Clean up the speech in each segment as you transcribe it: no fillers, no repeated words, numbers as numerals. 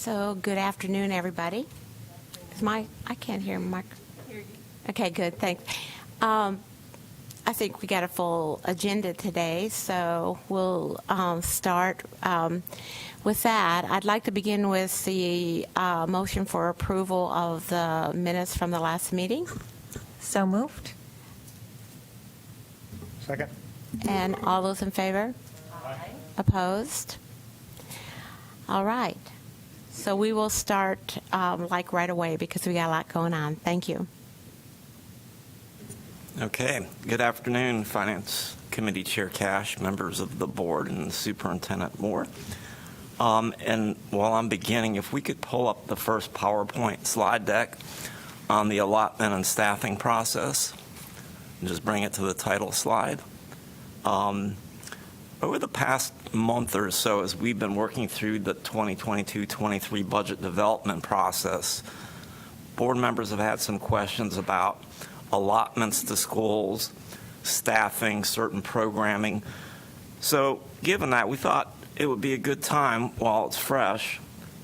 So good afternoon, everybody. I can't hear Mike. Okay, good, thanks. I think we got a full agenda today, so we'll start with that. I'd like to begin with the motion for approval of the minutes from the last meeting. So moved. Second. And all those in favor? Aye. Opposed? All right. So we will start right away because we got a lot going on. Thank you. Okay. Good afternoon, Finance Committee Chair Cash, members of the board, and Superintendent Moore. And while I'm beginning, if we could pull up the first PowerPoint slide deck on the allotment and staffing process, and just bring it to the title slide. Over the past month or so, as we've been working through the 2022-23 budget development process, board members have had some questions about allotments to schools, staffing, certain programming. So given that, we thought it would be a good time, while it's fresh,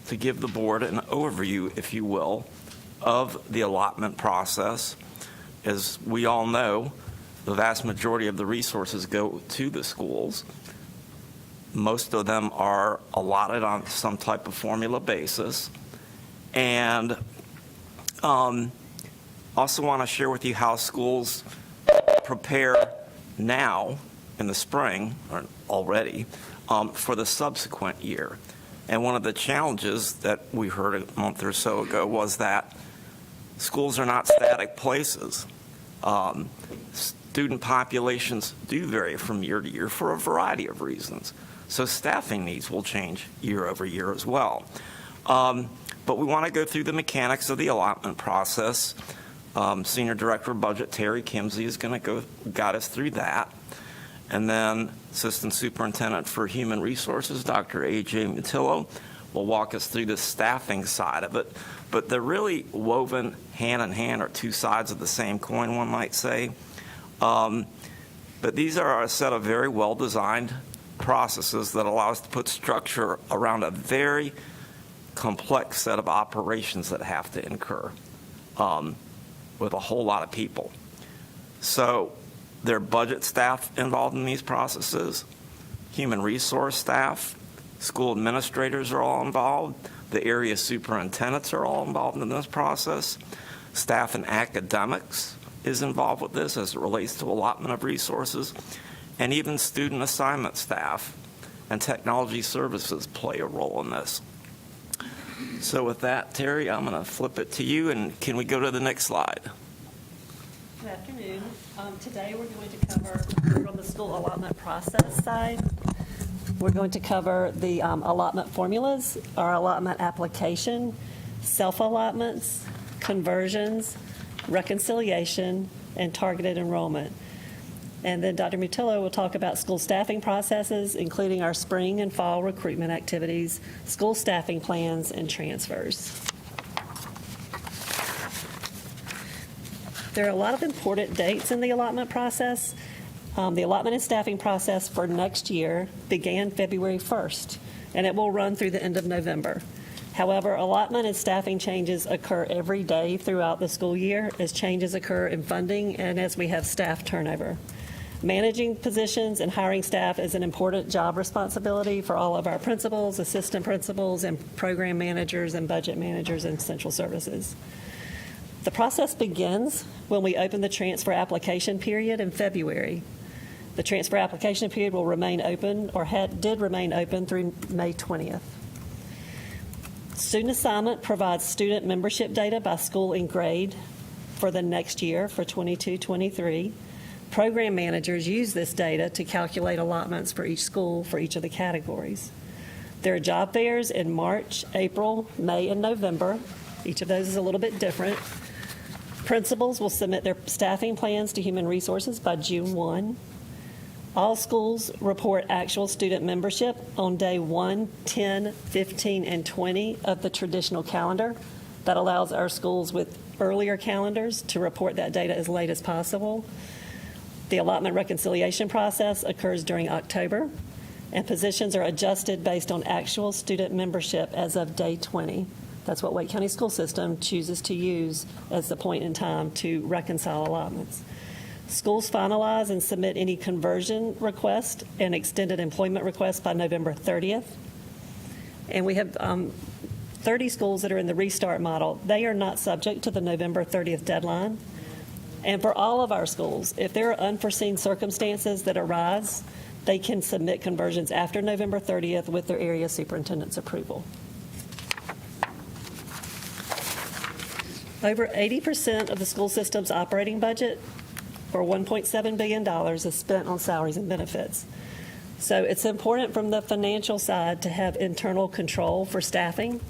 to give the board an overview, if you will, of the allotment process. As we all know, the vast majority of the resources go to the schools. Most of them are allotted on some type of formula basis. And also want to share with you how schools prepare now in the spring, or already, for the subsequent year. And one of the challenges that we heard a month or so ago was that schools are not static places. Student populations do vary from year to year for a variety of reasons. So staffing needs will change year over year as well. But we want to go through the mechanics of the allotment process. Senior Director of Budget Terry Kimsey is going to guide us through that. And then Assistant Superintendent for Human Resources, Dr. A.J. Mutillo, will walk us through the staffing side of it. But they're really woven hand in hand, or two sides of the same coin, one might say. But these are a set of very well-designed processes that allow us to put structure around a very complex set of operations that have to incur with a whole lot of people. So there are budget staff involved in these processes, human resource staff, school administrators are all involved, the area superintendents are all involved in this process, staff and academics is involved with this as it relates to allotment of resources, and even student assignment staff and technology services play a role in this. So with that, Terry, I'm going to flip it to you, and can we go to the next slide? Good afternoon. Today we're going to cover, from the school allotment process side, we're going to cover the allotment formulas, our allotment application, self-allotments, conversions, reconciliation, and targeted enrollment. And then Dr. Mutillo will talk about school staffing processes, including our spring and fall recruitment activities, school staffing plans, and transfers. There are a lot of important dates in the allotment process. The allotment and staffing process for next year began February 1st, and it will run through the end of November. However, allotment and staffing changes occur every day throughout the school year as changes occur in funding and as we have staff turnover. Managing positions and hiring staff is an important job responsibility for all of our principals, assistant principals, and program managers and budget managers in central services. The process begins when we open the transfer application period in February. The transfer application period will remain open, or did remain open, through May 20th. Student assignment provides student membership data by school and grade for the next year, for 22-23. Program managers use this data to calculate allotments for each school for each of the categories. There are job fairs in March, April, May, and November. Each of those is a little bit different. Principals will submit their staffing plans to Human Resources by June 1. All schools report actual student membership on day 1, 10, 15, and 20 of the traditional calendar. That allows our schools with earlier calendars to report that data as late as possible. The allotment reconciliation process occurs during October. and positions are adjusted based on actual student membership as of day 20. That's what Wake County School System chooses to use as the point in time to reconcile allotments. Schools finalize and submit any conversion request and extended employment request by November 30th. And we have 30 schools that are in the restart model. They are not subject to the November 30th deadline. And for all of our schools, if there are unforeseen circumstances that arise, they can submit conversions after November 30th with their area superintendent's approval. Over 80% of the school system's operating budget, or $1.7 billion, is spent on salaries and benefits. So it's important from the financial side to have internal control for staffing,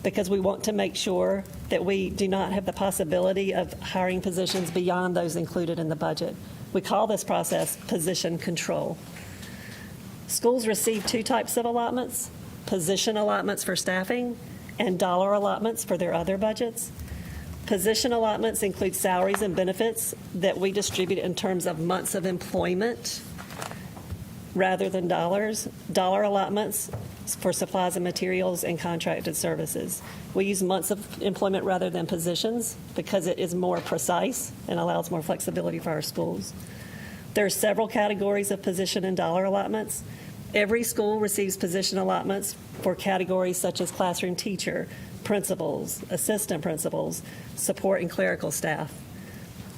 because we want to make sure that we do not have the possibility of hiring positions beyond those included in the budget. We call this process position control. Schools receive two types of allotments: position allotments for staffing and dollar allotments for their other budgets. Position allotments include salaries and benefits that we distribute in terms of months of employment rather than dollars. Dollar allotments for supplies and materials and contracted services. We use months of employment rather than positions because it is more precise and allows more flexibility for our schools. There are several categories of position and dollar allotments. Every school receives position allotments for categories such as classroom teacher, principals, assistant principals, support and clerical staff.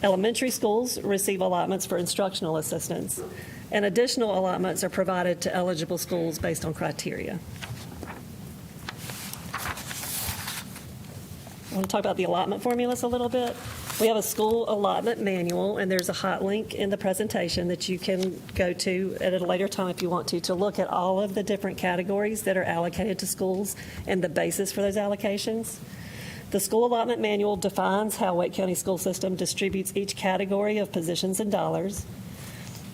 Elementary schools receive allotments for instructional assistants, and additional allotments are provided to eligible schools based on criteria. I want to talk about the allotment formulas a little bit. We have a school allotment manual, and there's a hot link in the presentation that you can go to at a later time if you want to look at all of the different categories that are allocated to schools and the basis for those allocations. The school allotment manual defines how Wake County School System distributes each category of positions and dollars.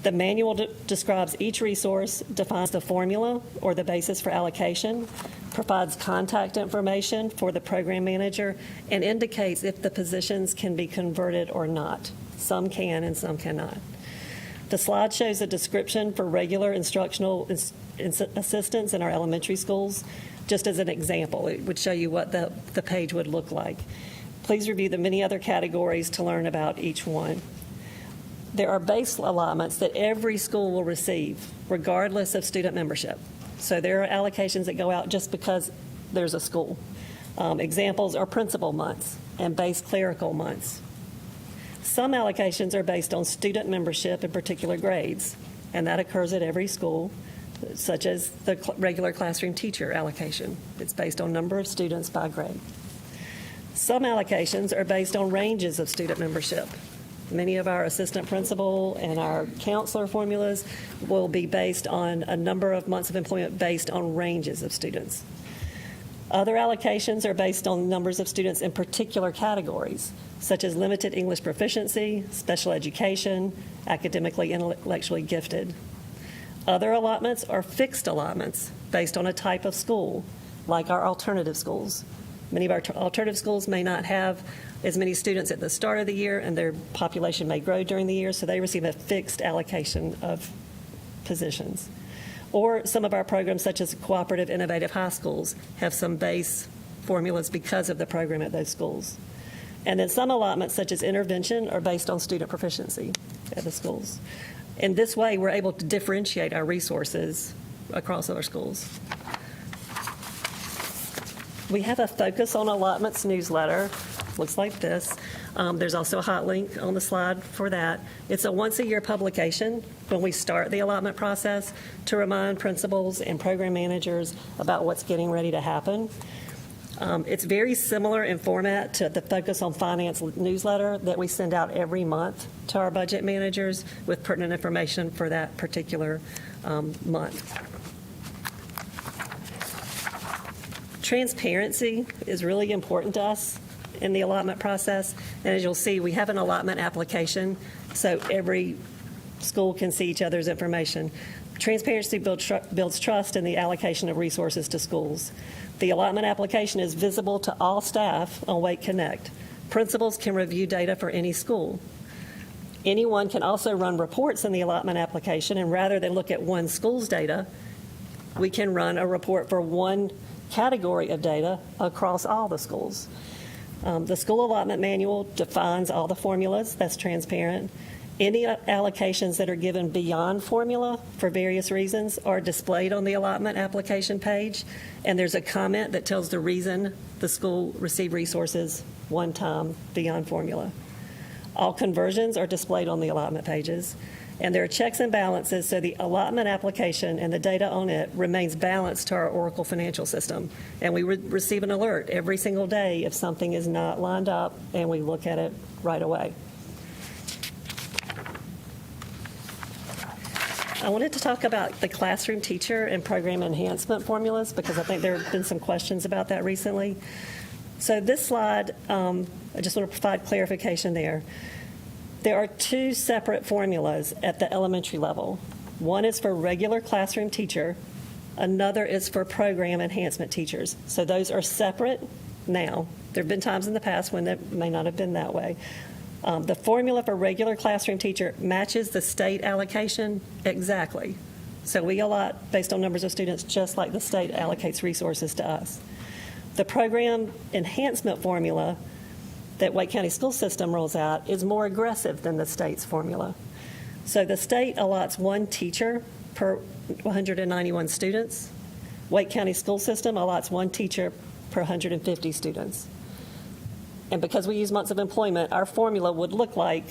The manual describes each resource, defines the formula or the basis for allocation, provides contact information for the program manager, and indicates if the positions can be converted or not. Some can and some cannot. The slide shows a description for regular instructional assistants in our elementary schools. Just as an example, it would show you what the page would look like. Please review the many other categories to learn about each one. There are base allotments that every school will receive, regardless of student membership. So there are allocations that go out just because there's a school. Examples are principal months and base clerical months. Some allocations are based on student membership in particular grades, and that occurs at every school, such as the regular classroom teacher allocation. It's based on number of students by grade. Some allocations are based on ranges of student membership. Many of our assistant principal and our counselor formulas will be based on a number of months of employment based on ranges of students. Other allocations are based on numbers of students in particular categories, such as limited English proficiency, special education, academically, intellectually gifted. Other allotments are fixed allotments based on a type of school, like our alternative schools. Many of our alternative schools may not have as many students at the start of the year, and their population may grow during the year, so they receive a fixed allocation of positions. Or some of our programs, such as cooperative innovative high schools, have some base formulas because of the program at those schools. And then some allotments, such as intervention, are based on student proficiency at the schools. In this way, we're able to differentiate our resources across other schools. We have a Focus on Allotments newsletter. Looks like this. There's also a hot link on the slide for that. It's a once-a-year publication when we start the allotment process to remind principals and program managers about what's getting ready to happen. It's very similar in format to the Focus on Finance newsletter that we send out every month to our budget managers with pertinent information for that particular month. Transparency is really important to us in the allotment process. And as you'll see, we have an allotment application, so every school can see each other's information. Transparency builds trust in the allocation of resources to schools. The allotment application is visible to all staff on Wake Connect. Principals can review data for any school. Anyone can also run reports in the allotment application, and rather than look at one school's data, we can run a report for one category of data across all the schools. The school allotment manual defines all the formulas. That's transparent. Any allocations that are given beyond formula for various reasons are displayed on the allotment application page, and there's a comment that tells the reason the school received resources one time beyond formula. All conversions are displayed on the allotment pages, and there are checks and balances so the allotment application and the data on it remains balanced to our Oracle financial system. And we receive an alert every single day if something is not lined up, and we look at it right away. I wanted to talk about the classroom teacher and program enhancement formulas because I think there have been some questions about that recently. So this slide, I just want to provide clarification there. There are two separate formulas at the elementary level. One is for regular classroom teacher. Another is for program enhancement teachers. So those are separate now. There have been times in the past when that may not have been that way. The formula for regular classroom teacher matches the state allocation exactly. So we allot based on numbers of students just like the state allocates resources to us. The program enhancement formula that Wake County School System rolls out is more aggressive than the state's formula. So the state allots one teacher per 191 students. Wake County School System allots one teacher per 150 students. And because we use months of employment, our formula would look like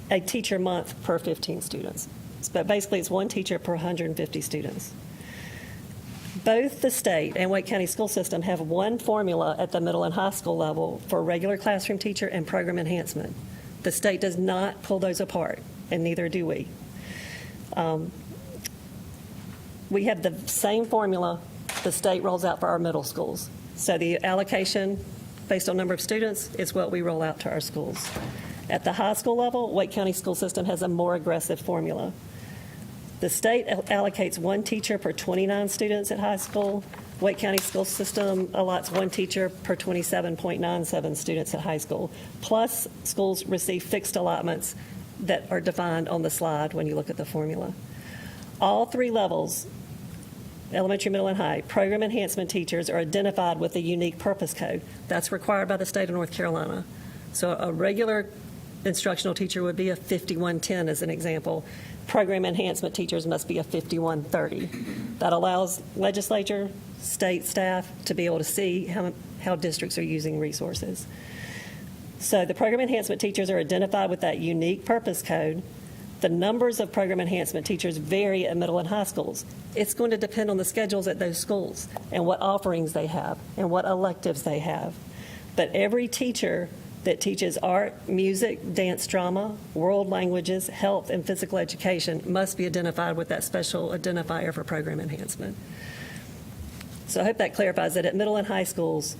a teacher month per 15 students. But basically, it's one teacher per 150 students. Both the state and Wake County School System have one formula at the middle and high school level for regular classroom teacher and program enhancement. The state does not pull those apart, and neither do we. We have the same formula the state rolls out for our middle schools. So the allocation based on number of students is what we roll out to our schools. At the high school level, Wake County School System has a more aggressive formula. The state allocates one teacher per 29 students at high school. Wake County School System allots one teacher per 27.97 students at high school. Plus, schools receive fixed allotments that are defined on the slide when you look at the formula. All three levels, elementary, middle, and high, program enhancement teachers are identified with a unique purpose code. That's required by the state of North Carolina. So a regular instructional teacher would be a 5110 as an example. Program enhancement teachers must be a 5130. That allows legislature, state staff to be able to see how districts are using resources. So the program enhancement teachers are identified with that unique purpose code. The numbers of program enhancement teachers vary at middle and high schools. It's going to depend on the schedules at those schools and what offerings they have and what electives they have. But every teacher that teaches art, music, dance, drama, world languages, health, and physical education must be identified with that special identifier for program enhancement. So I hope that clarifies that at middle and high schools,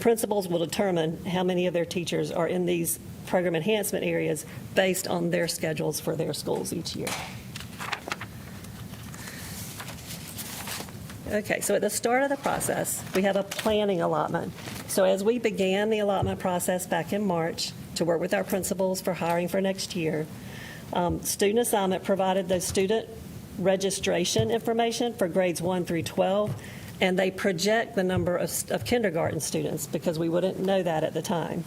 principals will determine how many of their teachers are in these program enhancement areas based on their schedules for their schools each year. Okay, so at the start of the process, we have a planning allotment. So as we began the allotment process back in March to work with our principals for hiring for next year, student assignment provided the student registration information for grades 1 through 12, and they project the number of kindergarten students because we wouldn't know that at the time.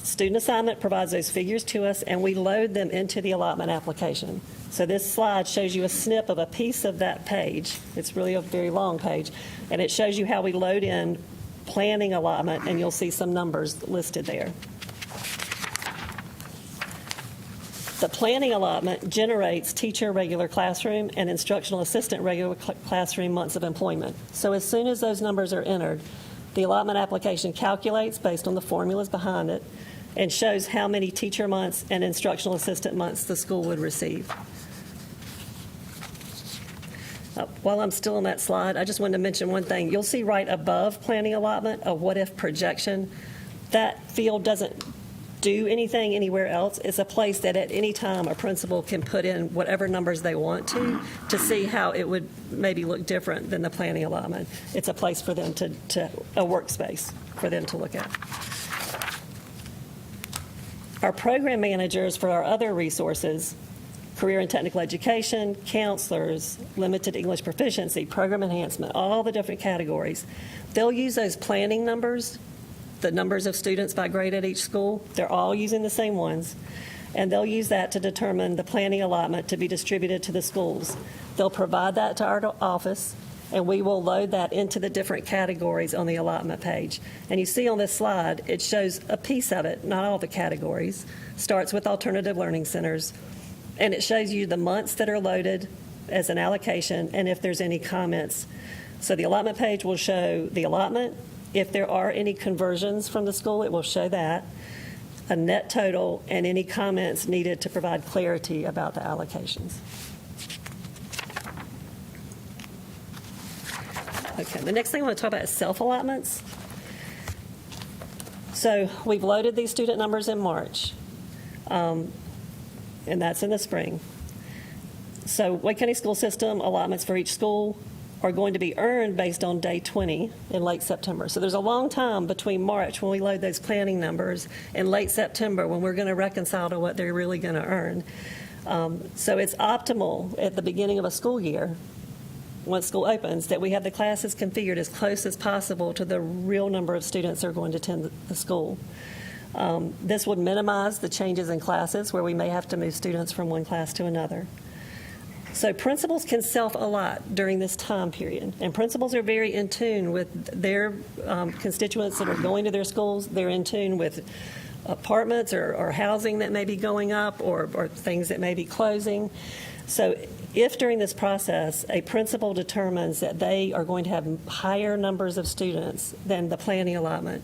Student assignment provides those figures to us, and we load them into the allotment application. So this slide shows you a snip of a piece of that page. It's really a very long page, and it shows you how we load in planning allotment, and you'll see some numbers listed there. The planning allotment generates teacher regular classroom and instructional assistant regular classroom months of employment. So as soon as those numbers are entered, the allotment application calculates based on the formulas behind it and shows how many teacher months and instructional assistant months the school would receive. While I'm still on that slide, I just wanted to mention one thing. You'll see right above planning allotment a what-if projection. That field doesn't do anything anywhere else. It's a place that at any time a principal can put in whatever numbers they want to see how it would maybe look different than the planning allotment. It's a place for them to a workspace for them to look at. Our program managers for our other resources career and technical education, counselors, limited English proficiency, program enhancement, all the different categories. They'll use those planning numbers, the numbers of students by grade at each school. They're all using the same ones. And they'll use that to determine the planning allotment to be distributed to the schools. They'll provide that to our office, and we will load that into the different categories on the allotment page. And you see on this slide, it shows a piece of it, not all the categories. Starts with alternative learning centers, and it shows you the months that are loaded as an allocation and if there's any comments. So the allotment page will show the allotment. If there are any conversions from the school, it will show that, a net total, and any comments needed to provide clarity about the allocations. Okay, the next thing I want to talk about is self-allotments. So we've loaded these student numbers in March, and that's in the spring. So Wake County School System allotments for each school are going to be earned based on day 20 in late September. So there's a long time between March, when we load those planning numbers, and late September, when we're going to reconcile to what they're really going to earn. So it's optimal at the beginning of a school year, once school opens, that we have the classes configured as close as possible to the real number of students that are going to attend the school. This would minimize the changes in classes where we may have to move students from one class to another. So principals can self-allot during this time period, and principals are very in tune with their constituents that are going to their schools. They're in tune with apartments or housing that may be going up or things that may be closing. So if during this process a principal determines that they are going to have higher numbers of students than the planning allotment,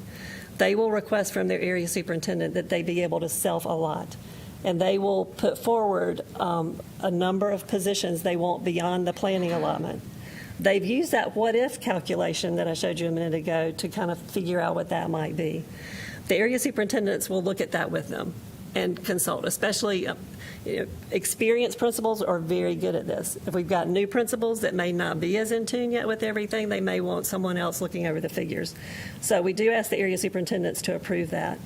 they will request from their area superintendent that they be able to self-allot. And they will put forward a number of positions they want beyond the planning allotment. They've used that what-if calculation that I showed you a minute ago to kind of figure out what that might be. The area superintendents will look at that with them and consult, especially experienced principals are very good at this. If we've got new principals that may not be as in tune yet with everything, they may want someone else looking over the figures. So we do ask the area superintendents to approve that.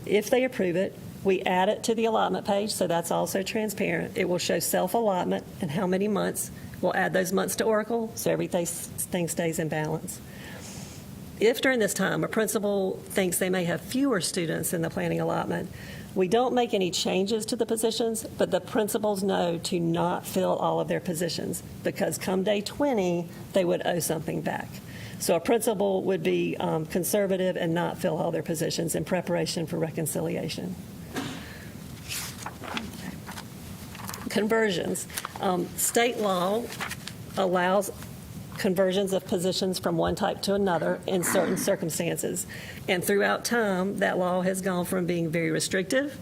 If they approve it, we add it to the allotment page, so that's also transparent. It will show self-allotment and how many months. We'll add those months to Oracle, so everything stays in balance. If during this time a principal thinks they may have fewer students in the planning allotment, we don't make any changes to the positions, but the principals know to not fill all of their positions, because come day 20, they would owe something back. So a principal would be conservative and not fill all their positions in preparation for reconciliation. Conversions. State law allows conversions of positions from one type to another in certain circumstances. And throughout time, that law has gone from being very restrictive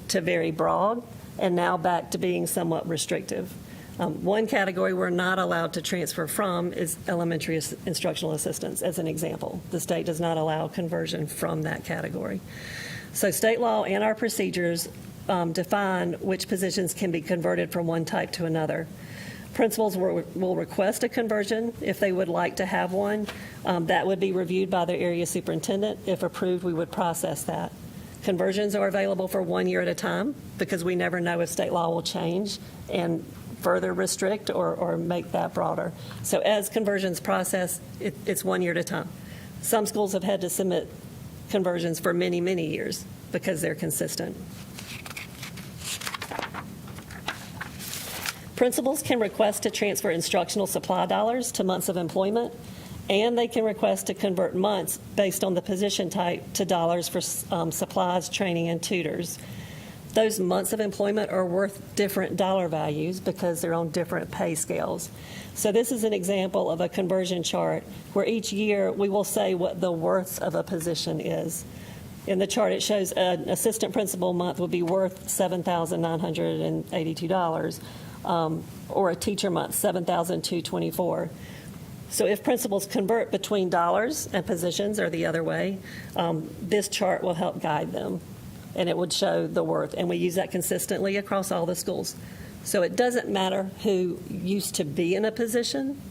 to very broad, and now back to being somewhat restrictive. One category we're not allowed to transfer from is elementary instructional assistants, as an example. The state does not allow conversion from that category. So state law and our procedures define which positions can be converted from one type to another. Principals will request a conversion if they would like to have one. That would be reviewed by their area superintendent. If approved, we would process that. Conversions are available for 1 year at a time, because we never know if state law will change and further restrict or make that broader. So as conversions process, it's 1 year at a time. Some schools have had to submit conversions for many, many years because they're consistent. Principals can request to transfer instructional supply dollars to months of employment, and they can request to convert months based on the position type to dollars for supplies, training, and tutors. Those months of employment are worth different dollar values because they're on different pay scales. So this is an example of a conversion chart where each year we will say what the worth of a position is. In the chart, it shows an assistant principal month would be worth $7,982. Or a teacher month, $7,224. So if principals convert between dollars and positions or the other way, this chart will help guide them, and it would show the worth. And we use that consistently across all the schools. So it doesn't matter who used to be in a position.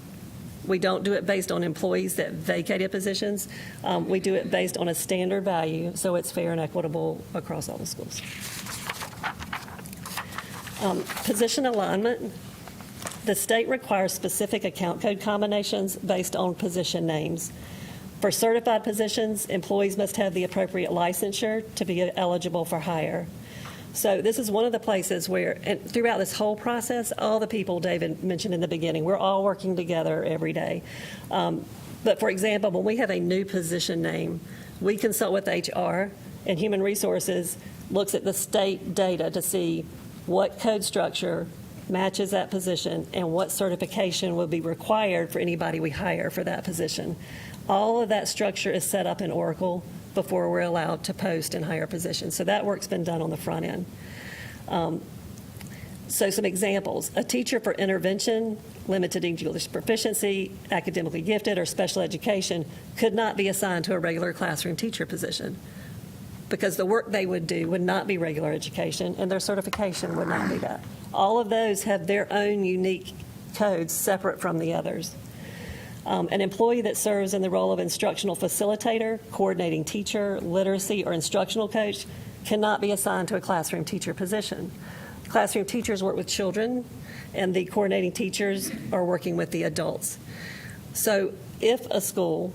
We don't do it based on employees that vacated positions. We do it based on a standard value, so it's fair and equitable across all the schools. Position alignment. The state requires specific account code combinations based on position names. For certified positions, employees must have the appropriate licensure to be eligible for hire. So this is one of the places where, and throughout this whole process, all the people David mentioned in the beginning, we're all working together every day. But for example, when we have a new position name, we consult with HR, and Human Resources looks at the state data to see what code structure matches that position and what certification will be required for anybody we hire for that position. All of that structure is set up in Oracle before we're allowed to post and hire positions. So that work's been done on the front end. So some examples. A teacher for intervention, limited English proficiency, academically gifted, or special education could not be assigned to a regular classroom teacher position because the work they would do would not be regular education and their certification would not be that. All of those have their own unique codes separate from the others. An employee that serves in the role of instructional facilitator, coordinating teacher, literacy, or instructional coach cannot be assigned to a classroom teacher position. Classroom teachers work with children, and the coordinating teachers are working with the adults. So if a school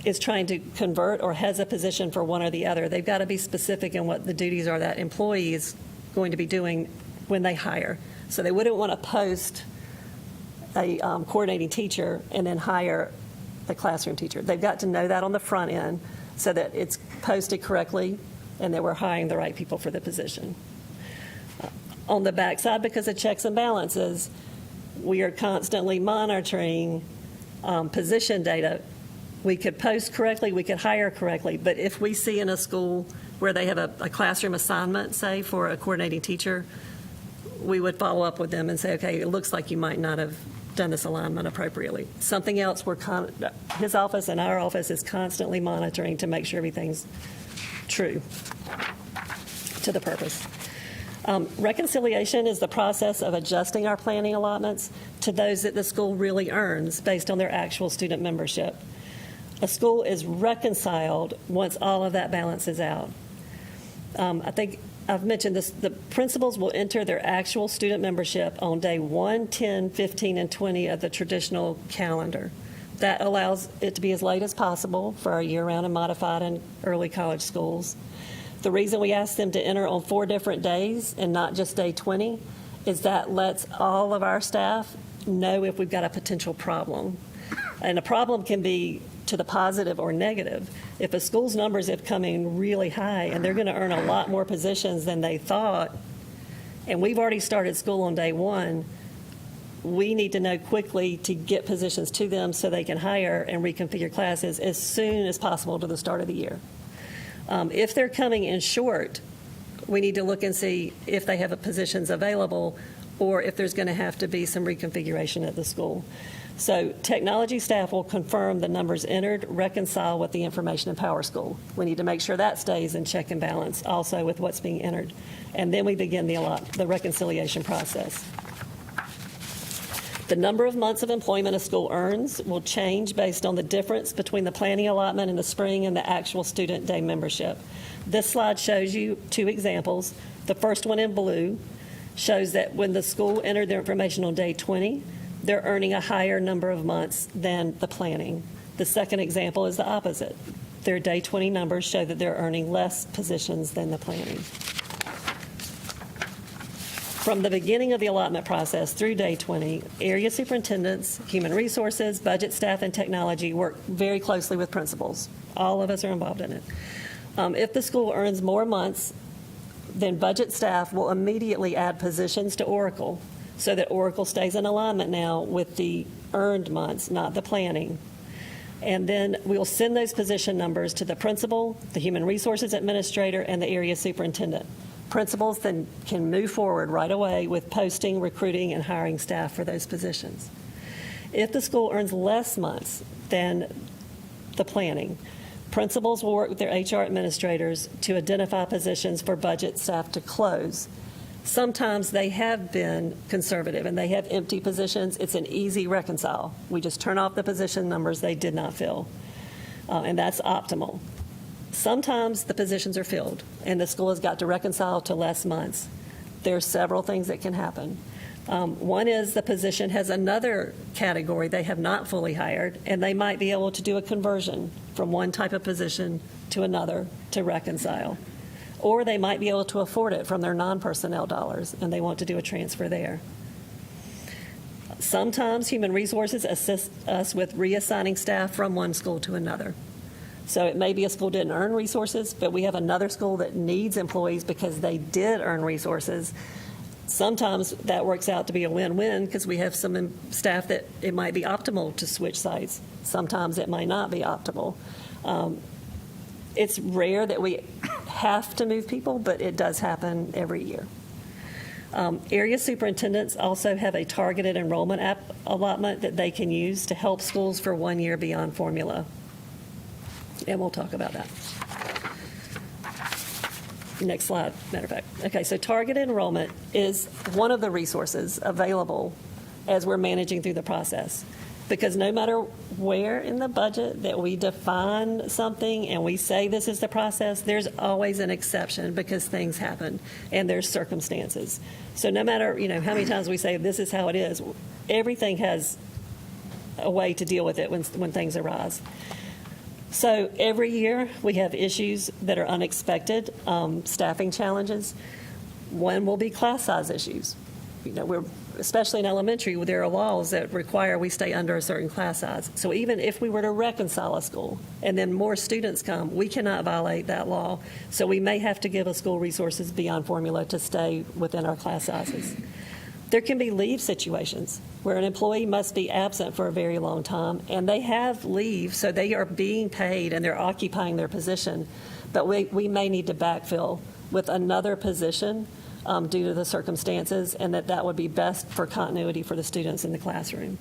is trying to convert or has a position for one or the other, they've got to be specific in what the duties are that employee is going to be doing when they hire. So they wouldn't want to post a coordinating teacher and then hire a classroom teacher. They've got to know that on the front end so that it's posted correctly and that we're hiring the right people for the position. On the backside, because of checks and balances, we are constantly monitoring position data. We could post correctly, we could hire correctly, but if we see in a school where they have a classroom assignment, say, for a coordinating teacher, we would follow up with them and say, okay, it looks like you might not have done this alignment appropriately. Something else his office and our office is constantly monitoring to make sure everything's true to the purpose. Reconciliation is the process of adjusting our planning allotments to those that the school really earns based on their actual student membership. A school is reconciled once all of that balances out. I think I've mentioned this, the principals will enter their actual student membership on day 1, 10, 15, and 20 of the traditional calendar. That allows it to be as late as possible for our year-round and modified and early college schools. The reason we ask them to enter on 4 different days and not just day 20 is that lets all of our staff know if we've got a potential problem. And a problem can be to the positive or negative. If a school's numbers have come in really high and they're going to earn a lot more positions than they thought, and we've already started school on day 1, we need to know quickly to get positions to them so they can hire and reconfigure classes as soon as possible to the start of the year. If they're coming in short, we need to look and see if they have positions available or if there's going to have to be some reconfiguration at the school. So technology staff will confirm the numbers entered, reconcile with the information in PowerSchool. We need to make sure that stays in check and balance also with what's being entered. And then we begin the reconciliation process. The number of months of employment a school earns will change based on the difference between the planning allotment in the spring and the actual student day membership. This slide shows you 2 examples. The first one in blue shows that when the school entered their information on day 20, they're earning a higher number of months than the planning. The second example is the opposite. Their day 20 numbers show that they're earning less positions than the planning. From the beginning of the allotment process through day 20, area superintendents, human resources, budget staff, and technology work very closely with principals. All of us are involved in it. If the school earns more months, then budget staff will immediately add positions to Oracle so that Oracle stays in alignment now with the earned months, not the planning. And then we'll send those position numbers to the principal, the human resources administrator, and the area superintendent. Principals then can move forward right away with posting, recruiting, and hiring staff for those positions. If the school earns less months than the planning, principals will work with their HR administrators to identify positions for budget staff to close. Sometimes they have been conservative and they have empty positions. It's an easy reconcile. We just turn off the position numbers they did not fill, and that's optimal. Sometimes the positions are filled and the school has got to reconcile to less months. there are several things that can happen. One is the position has another category they have not fully hired, and they might be able to do a conversion from one type of position to another to reconcile. Or they might be able to afford it from their non-personnel dollars, and they want to do a transfer there. Sometimes human resources assist us with reassigning staff from one school to another. So it may be a school didn't earn resources, but we have another school that needs employees because they did earn resources. Sometimes that works out to be a win-win because we have some staff that it might be optimal to switch sites. Sometimes it might not be optimal. It's rare that we have to move people, but it does happen every year. Area superintendents also have a targeted enrollment allotment that they can use to help schools for 1 year beyond formula. And we'll talk about that. Next slide, matter of fact. Okay, so targeted enrollment is one of the resources available as we're managing through the process. Because no matter where in the budget that we define something and we say this is the process, there's always an exception because things happen and there's circumstances. So no matter, how many times we say this is how it is, everything has a way to deal with it when things arise. So every year we have issues that are unexpected, staffing challenges. One will be class size issues. Especially in elementary, there are laws that require we stay under a certain class size. So even if we were to reconcile a school and then more students come, we cannot violate that law. So we may have to give a school resources beyond formula to stay within our class sizes. There can be leave situations where an employee must be absent for a very long time, and they have leave, so they are being paid and they're occupying their position, but we may need to backfill with another position due to the circumstances, and that would be best for continuity for the students in the classroom.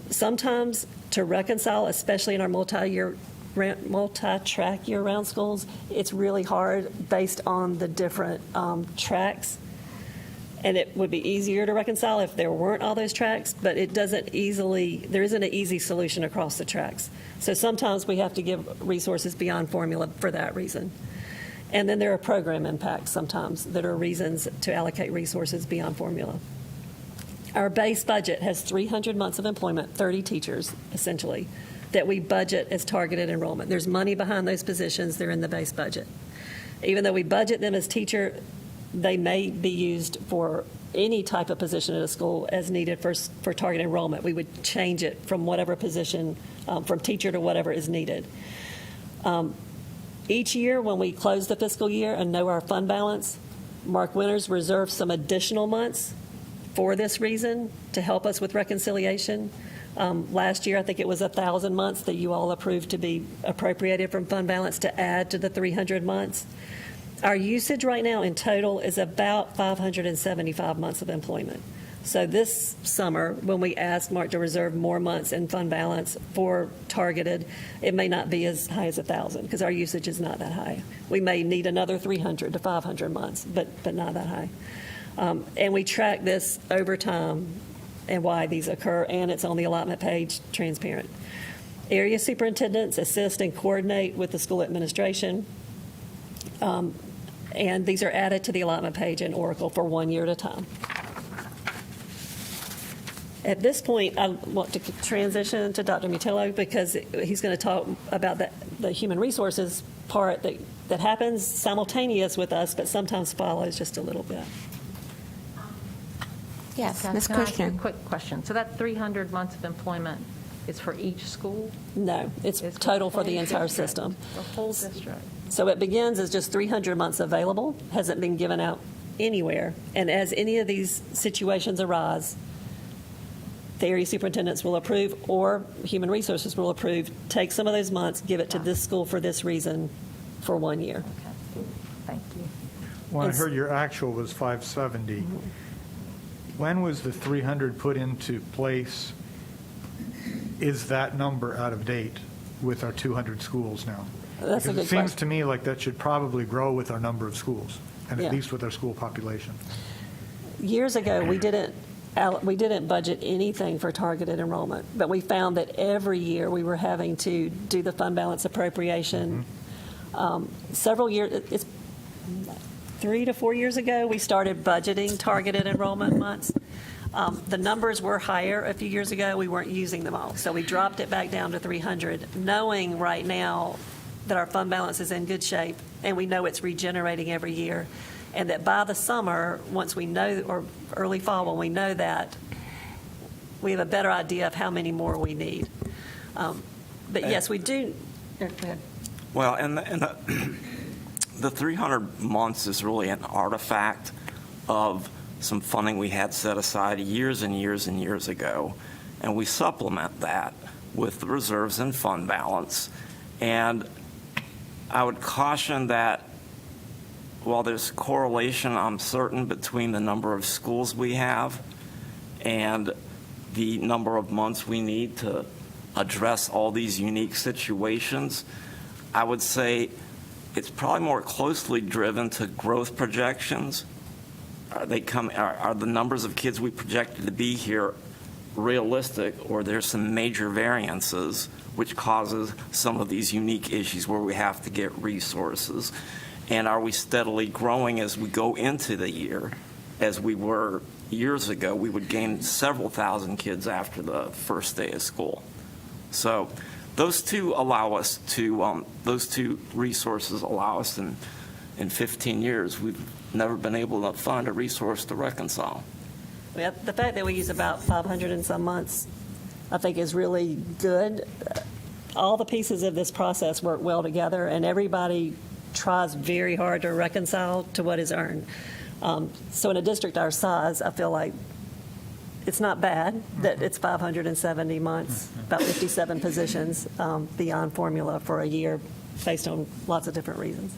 Sometimes to reconcile, especially in our multi-track year-round schools, it's really hard based on the different tracks. And it would be easier to reconcile if there weren't all those tracks, but there isn't an easy solution across the tracks. So sometimes we have to give resources beyond formula for that reason. And then there are program impacts sometimes that are reasons to allocate resources beyond formula. Our base budget has 300 months of employment, 30 teachers, essentially, that we budget as targeted enrollment. There's money behind those positions. They're in the base budget. Even though we budget them as teacher, they may be used for any type of position at a school as needed for target enrollment. We would change it from whatever position, from teacher to whatever is needed. Each year when we close the fiscal year and know our fund balance, Mark Winters reserves some additional months for this reason to help us with reconciliation. Last year, I think it was 1,000 months that you all approved to be appropriated from fund balance to add to the 300 months. Our usage right now in total is about 575 months of employment. So this summer, when we asked Mark to reserve more months in fund balance for targeted, it may not be as high as 1,000 because our usage is not that high. We may need another 300 to 500 months, but not that high. And we track this over time and why these occur, and it's on the allotment page, transparent. Area superintendents assist and coordinate with the school administration. And these are added to the allotment page in Oracle for 1 year at a time. At this point, I want to transition to Dr. Mutillo because he's going to talk about the human resources part that happens simultaneous with us, but sometimes follows just a little bit. Yes, Can Ms. I ask you a Kushner. quick question? So that 300 months of employment is for each school? No, it's It's total for the whole entire district. system. The whole district? So it begins as just 300 months available, hasn't been given out anywhere. And as any of these situations arise, the area superintendents will approve or human resources will approve, take some of those months, give it to this school for this reason for 1 year. Okay, thank you. When I It's- heard your actual was 570, when was the 300 put into place? Is that number out of date with our 200 schools now? That's a Because good it seems question. to me like that should probably grow with our number of schools, and Yeah. at least with our school population. Years ago, we didn't budget anything for targeted enrollment, but we found that every year we were having to do the fund balance appropriation. Several years, 3 to 4 years ago, we started budgeting targeted enrollment months. The numbers were higher a few years ago. We weren't using them all. So we dropped it back down to 300, knowing right now that our fund balance is in good shape and we know it's regenerating every year. And that by the summer, once we know, or early fall, when we know that, we have a better idea of how many more we need. But yes, we do. Go ahead. Well, and the 300 months is really an artifact of some funding we had set aside years and years and years ago, and we supplement that with the reserves and fund balance. And I would caution that while there's correlation, I'm certain, between the number of schools we have and the number of months we need to address all these unique situations, I would say it's probably more closely driven to growth projections. Are the numbers of kids we projected to be here realistic, or there's some major variances which causes some of these unique issues where we have to get resources? And are we steadily growing as we go into the year? As we were years ago, we would gain several thousand kids after the first day of school. So those two resources allow us in 15 years, we've never been able to find a resource to reconcile. Yeah, the fact that we use about 500 in some months, I think, is really good. All the pieces of this process work well together, and everybody tries very hard to reconcile to what is earned. So in a district our size, I feel like it's not bad that it's 570 months, about 57 positions beyond formula for a year based on lots of different reasons.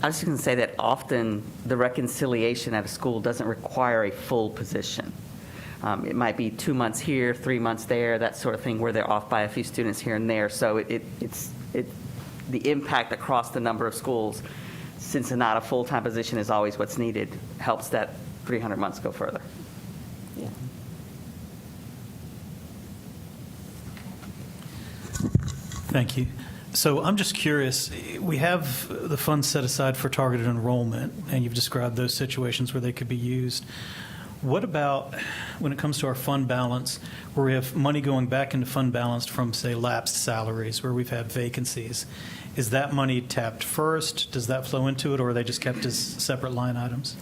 I was just going to say that often the reconciliation at a school doesn't require a full position. It might be 2 months here, 3 months there, that sort of thing, where they're off by a few students here and there. So it's the impact across the number of schools, since it's not a full-time position is always what's needed, helps that 300 months go further. Yeah. Thank you. So I'm just curious, we have the funds set aside for targeted enrollment, and you've described those situations where they could be used. What about when it comes to our fund balance, where we have money going back into fund balance from, say, lapsed salaries, where we've had vacancies? Is that money tapped first? Does that flow into it, or are they just kept as separate line items?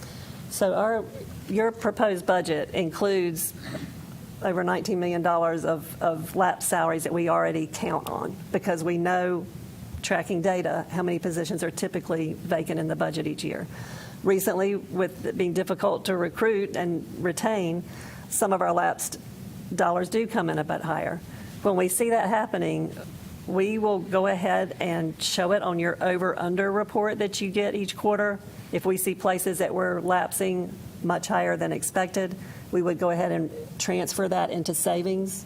So your proposed budget includes over $19 million of lapsed salaries that we already count on, because we know, tracking data, how many positions are typically vacant in the budget each year. Recently, with it being difficult to recruit and retain, some of our lapsed dollars do come in a bit higher. When we see that happening, we will go ahead and show it on your over-under report that you get each quarter. If we see places that were lapsing much higher than expected, we would go ahead and transfer that into savings.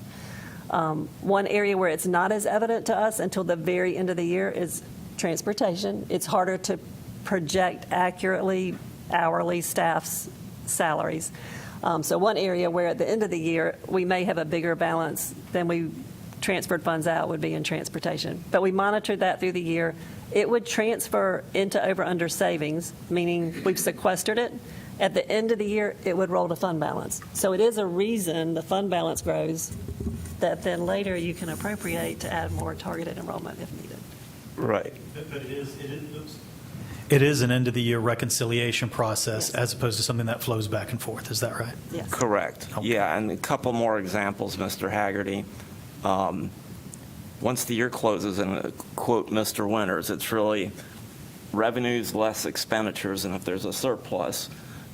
One area where it's not as evident to us until the very end of the year is transportation. It's harder to project accurately hourly staff's salaries. So one area where at the end of the year we may have a bigger balance than we transferred funds out would be in transportation. But we monitored that through the year. It would transfer into over-under savings, meaning we've sequestered it. At the end of the year, it would roll to fund balance. So it is a reason the fund balance grows that then later you can appropriate to add more targeted enrollment if needed. Right. But it is an end-of-the-year reconciliation process, Yes. as opposed to something that flows back and forth. Is that right? Yes. Correct. Okay. Yeah, and a couple more examples, Mr. Haggerty. Once the year closes, and quote Mr. Winters, it's really revenues less expenditures, and if there's a surplus,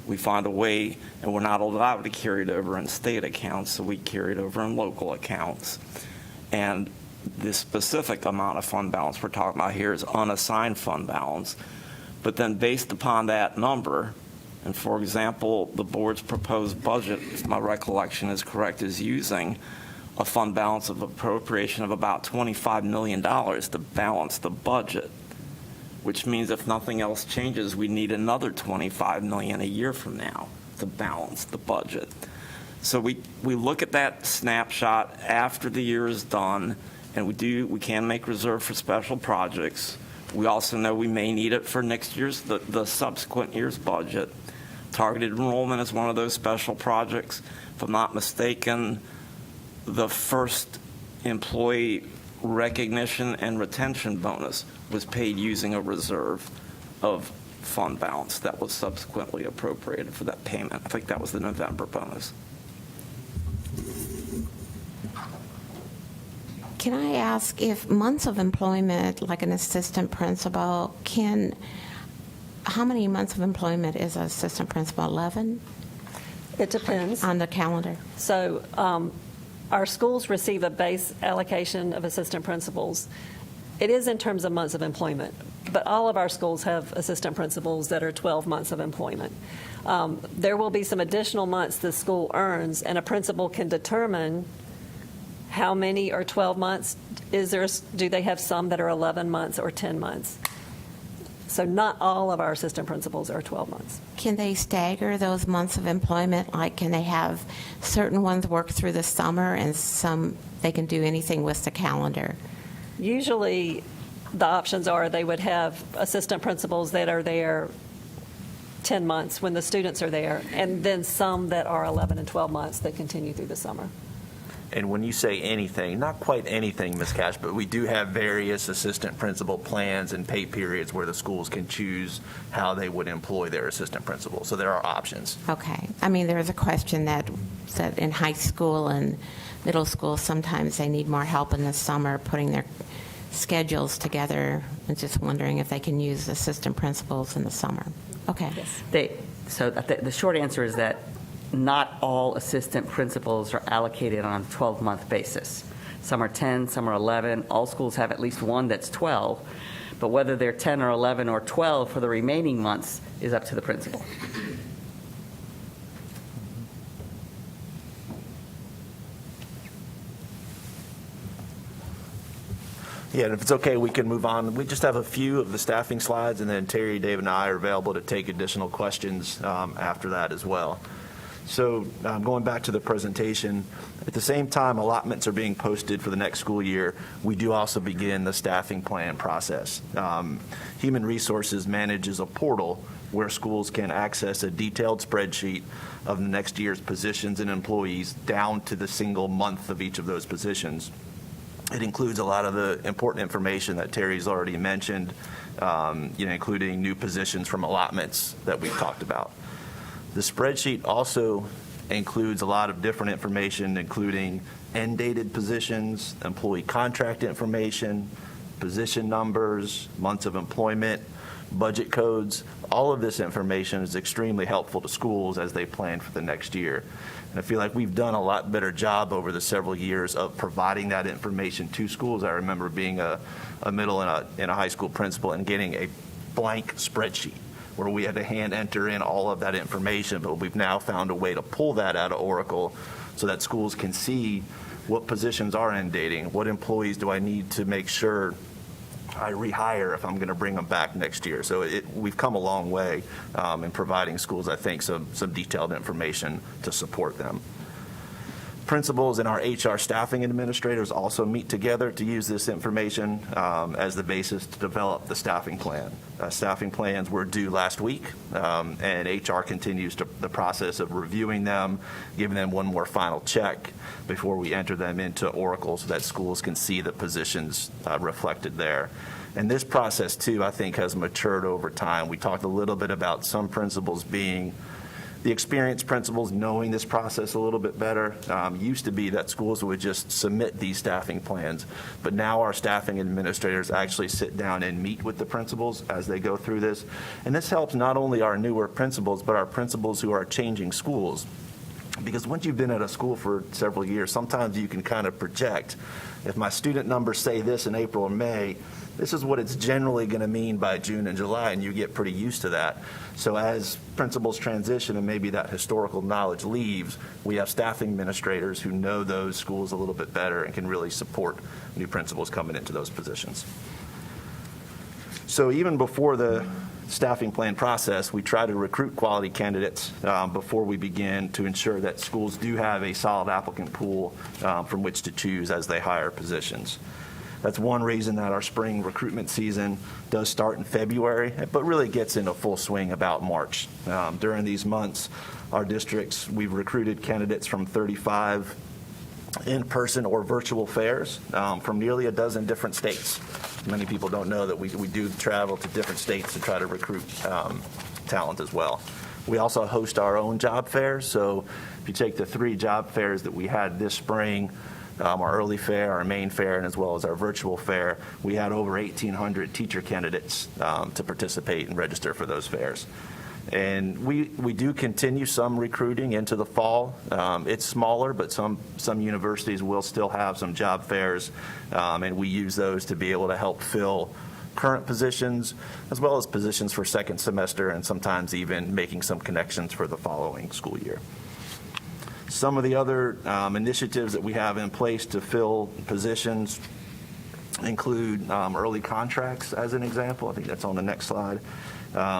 we find a way, and we're not allowed to carry it over in state accounts, so we carry it over in local accounts. And the specific amount of fund balance we're talking about here is unassigned fund balance. But then based upon that number, and for example, the board's proposed budget, if my recollection is correct, is using a fund balance of appropriation of about $25 million to balance the budget, which means if nothing else changes, we need another $25 million a year from now to balance the budget. So we look at that snapshot after the year is done, and we can make reserve for special projects. We also know we may need it for next year's, the subsequent year's budget. Targeted enrollment is one of those special projects. If I'm not mistaken, the first employee recognition and retention bonus was paid using a reserve of fund balance that was subsequently appropriated for that payment. I think that was the November bonus. Can I ask if months of employment, like an assistant principal, how many months of employment is an assistant principal? 11 It depends. on the calendar? So our schools receive a base allocation of assistant principals. It is in terms of months of employment, but all of our schools have assistant principals that are 12 months of employment. There will be some additional months the school earns, and a principal can determine how many are 12 months. Do they have some that are 11 months or 10 months? So not all of our assistant principals are 12 months. Can they stagger those months of employment? Like, can they have certain ones work through the summer and some they can do anything with the calendar? Usually, the options are they would have assistant principals that are there 10 months when the students are there, and then some that are 11 and 12 months that continue through the summer. And when you say anything, not quite anything, Ms. Cash, but we do have various assistant principal plans and pay periods where the schools can choose how they would employ their assistant principal. So there are options. Okay. I mean, there was a question that in high school and middle school, sometimes they need more help in the summer putting their schedules together, and just wondering if they can use assistant principals in the summer. Okay. So the short answer is that not all assistant principals are allocated on a 12-month basis. Some are 10, some are 11. All schools have at least one that's 12, but whether they're 10 or 11 or 12 for the remaining months is up to the principal. Yeah, and if it's okay, we can move on. We just have a few of the staffing slides, and then Terry, Dave, and I are available to take additional questions after that as well. So going back to the presentation, at the same time allotments are being posted for the next school year, we do also begin the staffing plan process. Human Resources manages a portal where schools can access a detailed spreadsheet of the next year's positions and employees down to the single month of each of those positions. It includes a lot of the important information that Terry's already mentioned, including new positions from allotments that we've talked about. The spreadsheet also includes a lot of different information, including end-dated positions, employee contract information, position numbers, months of employment, budget codes. All of this information is extremely helpful to schools as they plan for the next year. And I feel like we've done a lot better job over the several years of providing that information to schools. I remember being a middle and a high school principal and getting a blank spreadsheet where we had to hand enter in all of that information, but we've now found a way to pull that out of Oracle so that schools can see what positions are end dating, what employees do I need to make sure I rehire if I'm going to bring them back next year. So we've come a long way in providing schools, I think, some detailed information to support them. Principals and our HR staffing administrators also meet together to use this information as the basis to develop the staffing plan. Staffing plans were due last week, and HR continues the process of reviewing them, giving them one more final check before we enter them into Oracle so that schools can see the positions reflected there. And this process, too, I think has matured over time. We talked a little bit about some principals being the experienced principals knowing this process a little bit better. Used to be that schools would just submit these staffing plans, but now our staffing administrators actually sit down and meet with the principals as they go through this. And this helps not only our newer principals, but our principals who are changing schools. Because once you've been at a school for several years, sometimes you can kind of project, if my student numbers say this in April or May, this is what it's generally going to mean by June and July, and you get pretty used to that. So as principals transition and maybe that historical knowledge leaves, we have staffing administrators who know those schools a little bit better and can really support new principals coming into those positions. So even before the staffing plan process, we try to recruit quality candidates before we begin to ensure that schools do have a solid applicant pool from which to choose as they hire positions. That's one reason that our spring recruitment season does start in February, but really gets into full swing about March. During these months, our districts, we've recruited candidates from 35 in-person or virtual fairs from nearly a dozen different states. Many people don't know that we do travel to different states to try to recruit talent as well. We also host our own job fairs. So if you take the 3 job fairs that we had this spring, our early fair, our main fair, and as well as our virtual fair, we had over 1,800 teacher candidates to participate and register for those fairs. And we do continue some recruiting into the fall. It's smaller, but some universities will still have some job fairs, and we use those to be able to help fill current positions, as well as positions for second semester, and sometimes even making some connections for the following school year. Some of the other initiatives that we have in place to fill positions include early contracts, as an example. I think that's on the next slide.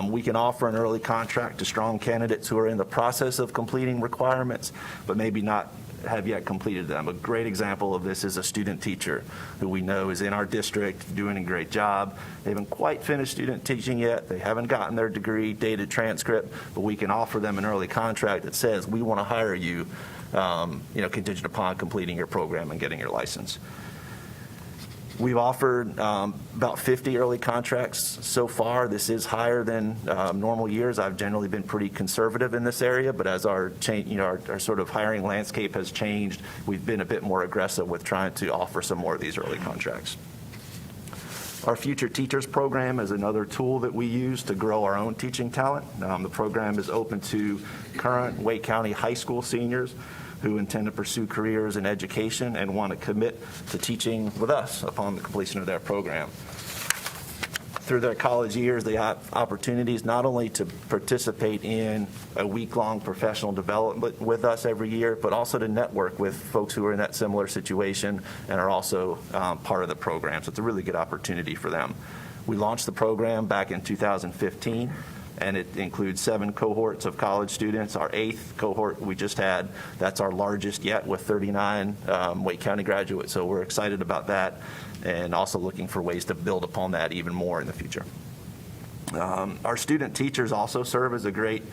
We can offer an early contract to strong candidates who are in the process of completing requirements, but maybe not have yet completed them. A great example of this is a student teacher who we know is in our district doing a great job. They haven't quite finished student teaching yet. They haven't gotten their degree, dated transcript, but we can offer them an early contract that says, we want to hire you, contingent upon completing your program and getting your license. We've offered about 50 early contracts so far. This is higher than normal years. I've generally been pretty conservative in this area, but as our sort of hiring landscape has changed, we've been a bit more aggressive with trying to offer some more of these early contracts. Our Future Teachers program is another tool that we use to grow our own teaching talent. The program is open to current Wake County high school seniors who intend to pursue careers in education and want to commit to teaching with us upon the completion of their program. Through their college years, they have opportunities not only to participate in a week-long professional development with us every year, but also to network with folks who are in that similar situation and are also part of the program. So it's a really good opportunity for them. We launched the program back in 2015. And it includes 7 cohorts of college students. Our 8th cohort we just had, that's our largest yet with 39 Wake County graduates. So we're excited about that and also looking for ways to build upon that even more in the future. Our student teachers also serve as a great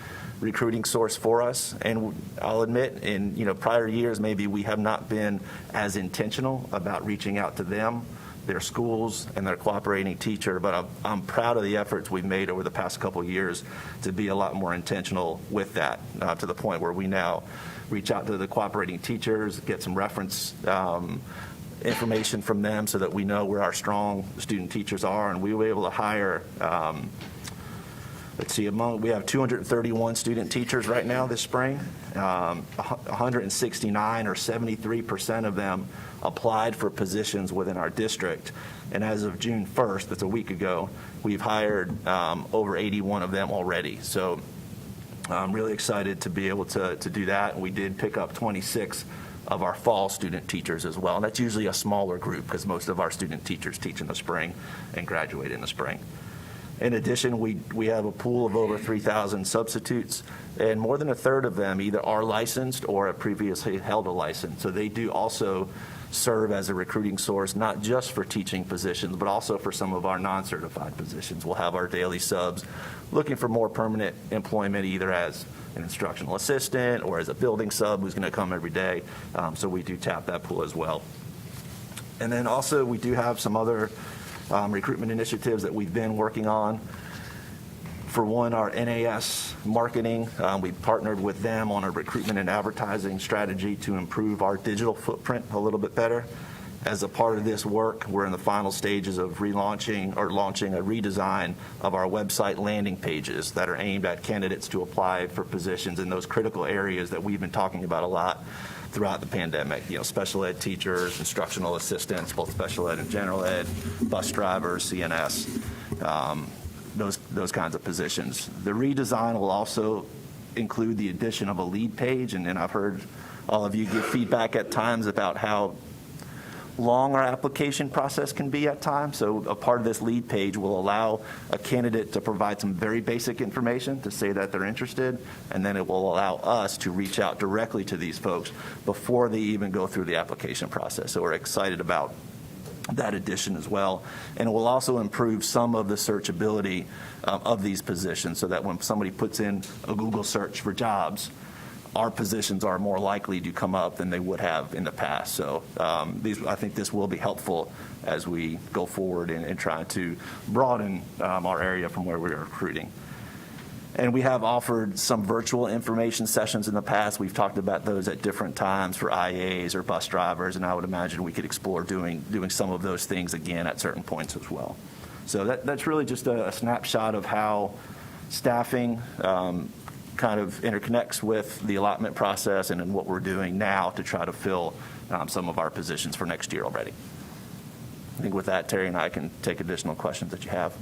recruiting source for us. And I'll admit, in prior years, maybe we have not been as intentional about reaching out to them, their schools, and their cooperating teacher, but I'm proud of the efforts we've made over the past couple of years to be a lot more intentional with that, to the point where we now reach out to the cooperating teachers, get some reference information from them so that we know where our strong student teachers are, and we were able to hire we have 231 student teachers right now this spring. 169 or 73% of them applied for positions within our district. And as of June 1st, that's a week ago, we've hired over 81 of them already. So I'm really excited to be able to do that. We did pick up 26 of our fall student teachers as well. And that's usually a smaller group because most of our student teachers teach in the spring and graduate in the spring. In addition, we have a pool of over 3,000 substitutes, and more than a third of them either are licensed or have previously held a license. So they do also serve as a recruiting source, not just for teaching positions, but also for some of our non-certified positions. We'll have our daily subs looking for more permanent employment, either as an instructional assistant or as a building sub who's going to come every day. So we do tap that pool as well. And then also we do have some other recruitment initiatives that we've been working on. For one, our NAS marketing, we partnered with them on a recruitment and advertising strategy to improve our digital footprint a little bit better. As a part of this work, we're in the final stages of relaunching or launching a redesign of our website landing pages that are aimed at candidates to apply for positions in those critical areas that we've been talking about a lot throughout the pandemic. Special ed teachers, instructional assistants, both special ed and general ed, bus drivers, CNS, those kinds of positions. The redesign will also include the addition of a lead page, and I've heard all of you give feedback at times about how long our application process can be at times. So a part of this lead page will allow a candidate to provide some very basic information to say that they're interested, and then it will allow us to reach out directly to these folks before they even go through the application process. So we're excited about that addition as well. And it will also improve some of the searchability of these positions so that when somebody puts in a Google search for jobs, our positions are more likely to come up than they would have in the past. So I think this will be helpful as we go forward in trying to broaden our area from where we are recruiting. And we have offered some virtual information sessions in the past. We've talked about those at different times for IAs or bus drivers, and I would imagine we could explore doing some of those things again at certain points as well. So that's really just a snapshot of how staffing kind of interconnects with the allotment process and in what we're doing now to try to fill some of our positions for next year already. I think with that, Terry and I can take additional questions that you have.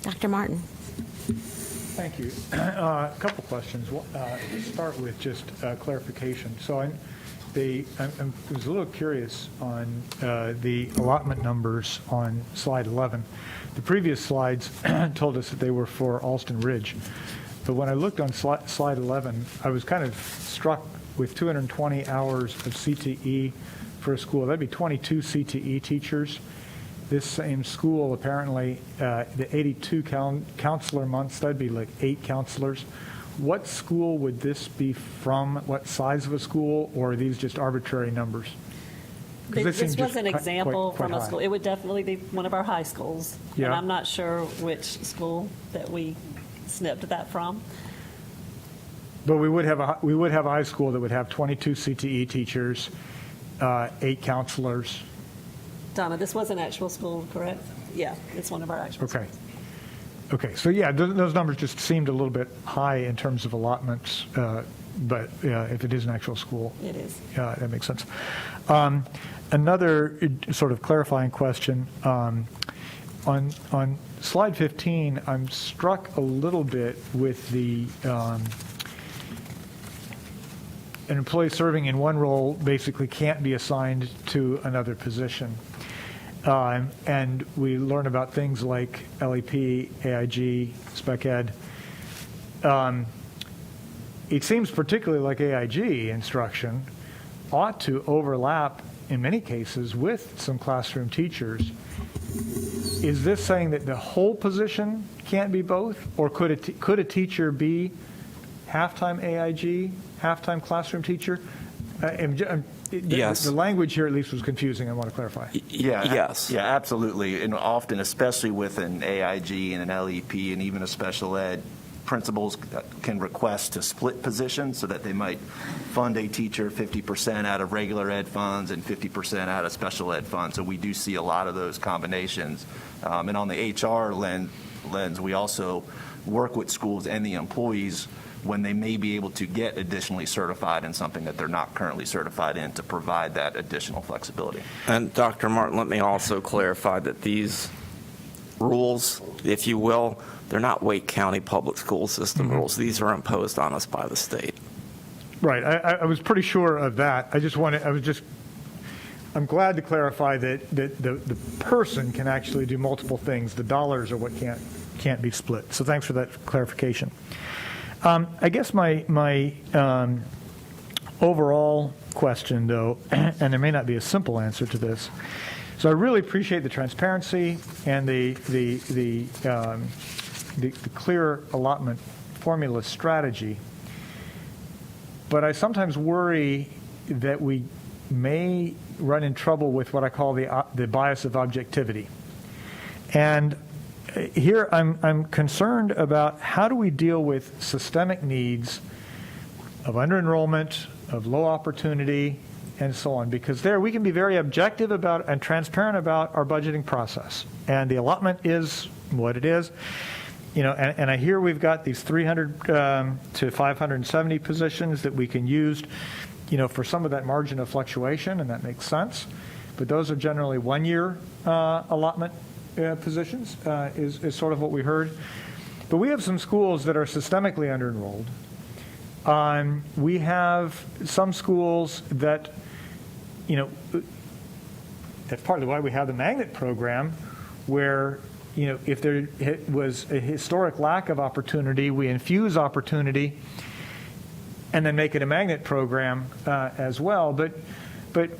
Dr. Martin. Thank you. A couple questions. Start with just clarification. So I was a little curious on the allotment numbers on slide 11. The previous slides told us that they were for Alston Ridge. But when I looked on slide 11, I was kind of struck with 220 hours of CTE for a school. That'd be 22 CTE teachers. This same school, apparently, the 82 counselor months, that'd be like 8 counselors. What school would this be from? What size of a school? Or are these just arbitrary numbers? 'Cause This seems was just an example quite from a high. school. It would definitely be one of our high schools. And Yeah. I'm not sure which school that we snipped that from. But we would have a high school that would have 22 CTE teachers, 8 counselors. Donna, this was an actual school, correct? Yeah, it's one of our actual schools. Okay. Okay, so yeah, those numbers just seemed a little bit high in terms of allotments, but if it is an actual school. It is. Yeah, that makes sense. Another sort of clarifying question. On slide 15, I'm struck a little bit with the an employee serving in one role basically can't be assigned to another position. And we learn about things like LEP, AIG, Spec Ed. It seems particularly like AIG instruction ought to overlap in many cases with some classroom teachers. Is this saying that the whole position can't be both? Or could a teacher be half-time AIG, half-time classroom teacher? Yes. The language here at least was confusing. I want to clarify. Yeah. Yes. Yeah, absolutely. And often, especially with an AIG and an LEP and even a special ed, principals can request to split positions so that they might fund a teacher 50% out of regular ed funds and 50% out of special ed funds. So we do see a lot of those combinations. And on the HR lens, we also work with schools and the employees when they may be able to get additionally certified in something that they're not currently certified in to provide that additional flexibility. And Dr. Martin, let me also clarify that these rules, if you will, they're not Wake County Public School System rules. These are imposed on us by the state. Right. I was pretty sure of that. I'm glad to clarify that the person can actually do multiple things. The dollars are what can't be split. So thanks for that clarification. I guess my overall question, though, and there may not be a simple answer to this, so I really appreciate the transparency and the clear allotment formula strategy, but I sometimes worry that we may run in trouble with what I call the bias of objectivity. And here I'm concerned about how do we deal with systemic needs of under-enrollment, of low opportunity, and so on, because there we can be very objective about and transparent about our budgeting process. And the allotment is what it is. You know, and I hear we've got these 300 to 570 positions that we can use, you know, for some of that margin of fluctuation, and that makes sense. But those are generally one-year allotment positions, is sort of what we heard. But we have some schools that are systemically under-enrolled. We have some schools that, you know, that's partly why we have the magnet program, where, you know, if there was a historic lack of opportunity, we infuse opportunity. and then make it a magnet program as well. But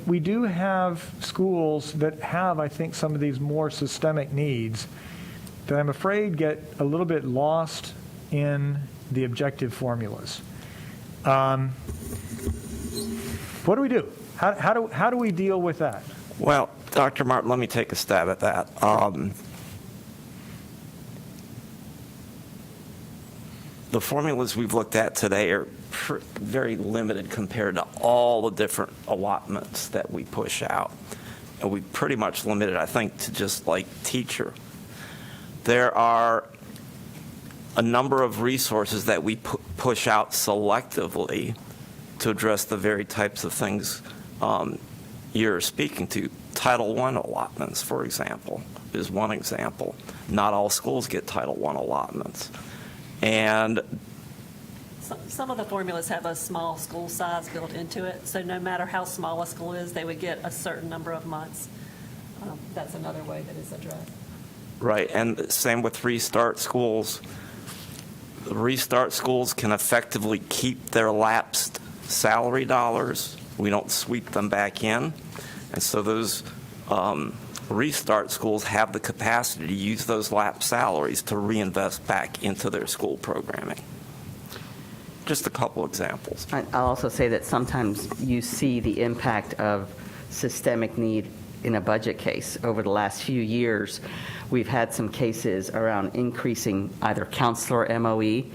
we do have schools that have, I think, some of these more systemic needs that I'm afraid get a little bit lost in the objective formulas. What do we do? How do we deal with that? Well, Dr. Martin, let me take a stab at that. The formulas we've looked at today are very limited compared to all the different allotments that we push out. And we pretty much limited, I think, to just like teacher. There are a number of resources that we push out selectively to address the very types of things you're speaking to. Title I allotments, for example, is one example. Not all schools get Title I allotments. And Some of the formulas have a small school size built into it, so no matter how small a school is, they would get a certain number of months. That's another way that is addressed. right, and same with Restart Schools. The Restart Schools can effectively keep their lapsed salary dollars. We don't sweep them back in. And so those Restart Schools have the capacity to use those lapsed salaries to reinvest back into their school programming. Just a couple examples. I'll also say that sometimes you see the impact of systemic need in a budget case. Over the last few years, we've had some cases around increasing either counselor MOE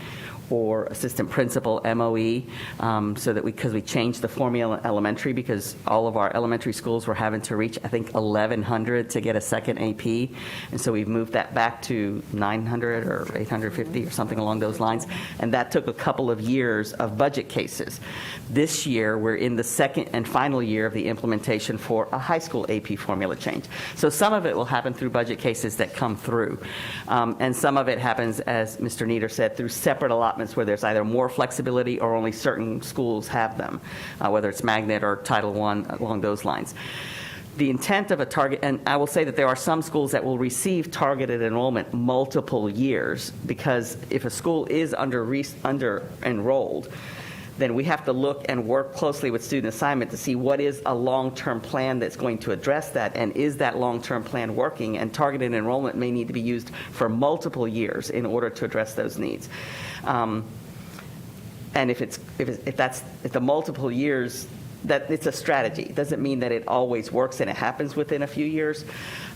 or assistant principal MOE, so that because we changed the formula elementary, because all of our elementary schools were having to reach, I think, 1,100 to get a second AP, and so we've moved that back to 900 or 850 or something along those lines, and that took a couple of years of budget cases. This year, we're in the second and final year of the implementation for a high school AP formula change. So some of it will happen through budget cases that come through, and some of it happens, as Mr. Nieder said, through separate allotments where there's either more flexibility or only certain schools have them, whether it's magnet or Title I, along those lines. The intent of a target, and I will say that there are some schools that will receive targeted enrollment multiple years, because if a school is under enrolled, then we have to look and work closely with student assignment to see what is a long-term plan that's going to address that, and is that long-term plan working, and targeted enrollment may need to be used for multiple years in order to address those needs. And if the multiple years, that it's a strategy. It doesn't mean that it always works and it happens within a few years.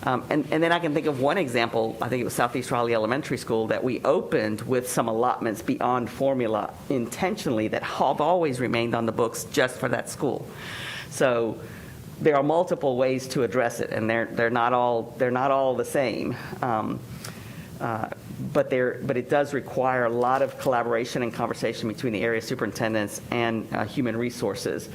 And then I can think of one example, I think it was Southeast Raleigh Elementary School, that we opened with some allotments beyond formula intentionally that have always remained on the books just for that school. So there are multiple ways to address it, and they're not all the same. But it does require a lot of collaboration and conversation between the area superintendents and human resources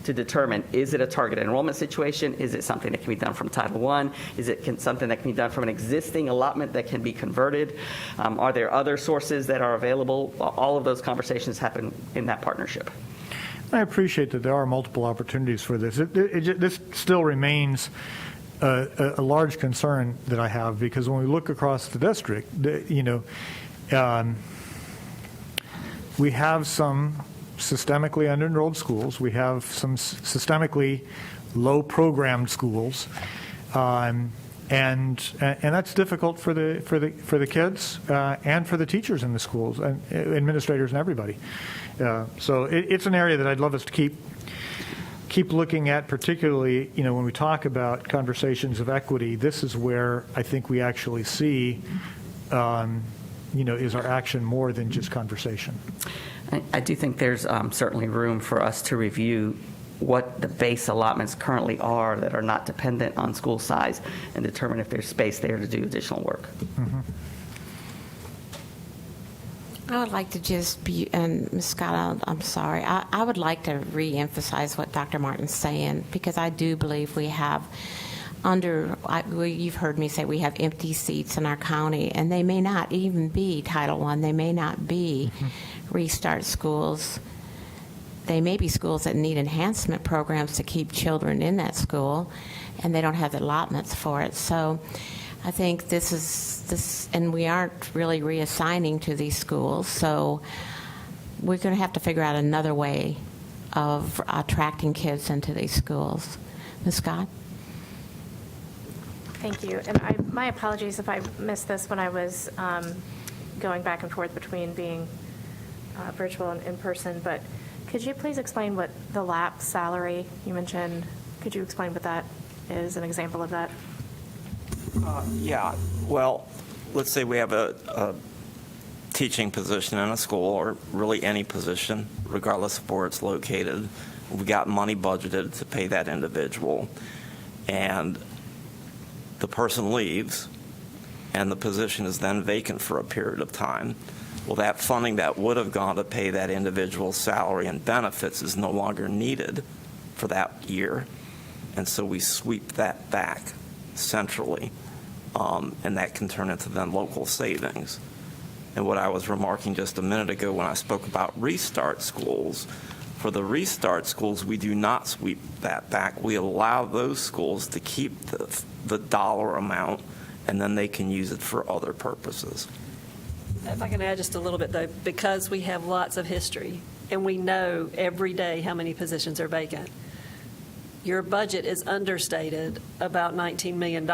to determine, is it a target enrollment situation? Is it something that can be done from Title I? Is it something that can be done from an existing allotment that can be converted? Are there other sources that are available? All of those conversations happen in that partnership. I appreciate that there are multiple opportunities for this. This still remains a large concern that I have, because when we look across the district, we have some systemically under-enrolled schools. We have some systemically low-programmed schools, and that's difficult for the kids and for the teachers in the schools and administrators and everybody. So it's an area that I'd love us to keep looking at, particularly, when we talk about conversations of equity. This is where I think we actually see, is our action more than just conversation. I do think there's certainly room for us to review what the base allotments currently are that are not dependent on school size, and determine if there's space there to do additional work. Mm-hmm. I would like to just be, and Ms. Scott, I'm sorry, I would like to re-emphasize what Dr. Martin's saying, because I do believe we have you've heard me say we have empty seats in our county, and they may not even be Title I. They may not be Restart Schools. They may be schools that need enhancement programs to keep children in that school, and they don't have the allotments for it. So I think this, and we aren't really reassigning to these schools. So we're going to have to figure out another way of attracting kids into these schools. Ms. Scott? Thank you. And my apologies if I missed this when I was going back and forth between being virtual and in person, but could you please explain what the LAP salary you mentioned, could you explain what that is, an example of that? Yeah, well, let's say we have a teaching position in a school, or really any position, regardless of where it's located. We've got money budgeted to pay that individual, and the person leaves, and the position is then vacant for a period of time. Well, that funding that would have gone to pay that individual's salary and benefits is no longer needed for that year, and so we sweep that back centrally, and that can turn into then local savings. And what I was remarking just a minute ago when I spoke about restart schools, for the restart schools, we do not sweep that back. We allow those schools to keep the dollar amount, and then they can use it for other purposes. If I can add just a little bit, though, because we have lots of history, and we know every day how many positions are vacant, your budget is understated about $19 million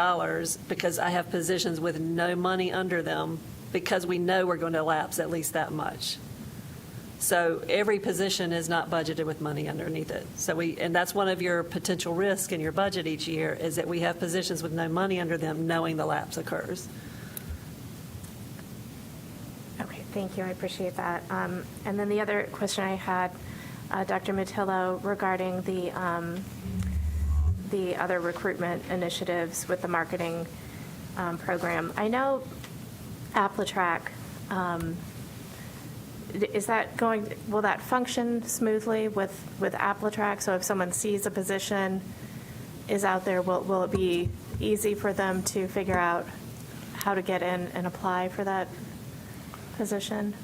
because I have positions with no money under them because we know we're going to lapse at least that much. So every position is not budgeted with money underneath it. And that's one of your potential risks in your budget each year, is that we have positions with no money under them knowing the lapse occurs. Okay, thank you. I appreciate that. And then the other question I had, Dr. Matillo, regarding the other recruitment initiatives with the marketing program. I know Applitrack, will that function smoothly with Applitrack? So if someone sees a position is out there, will it be easy for them to figure out how to get in and apply for that position?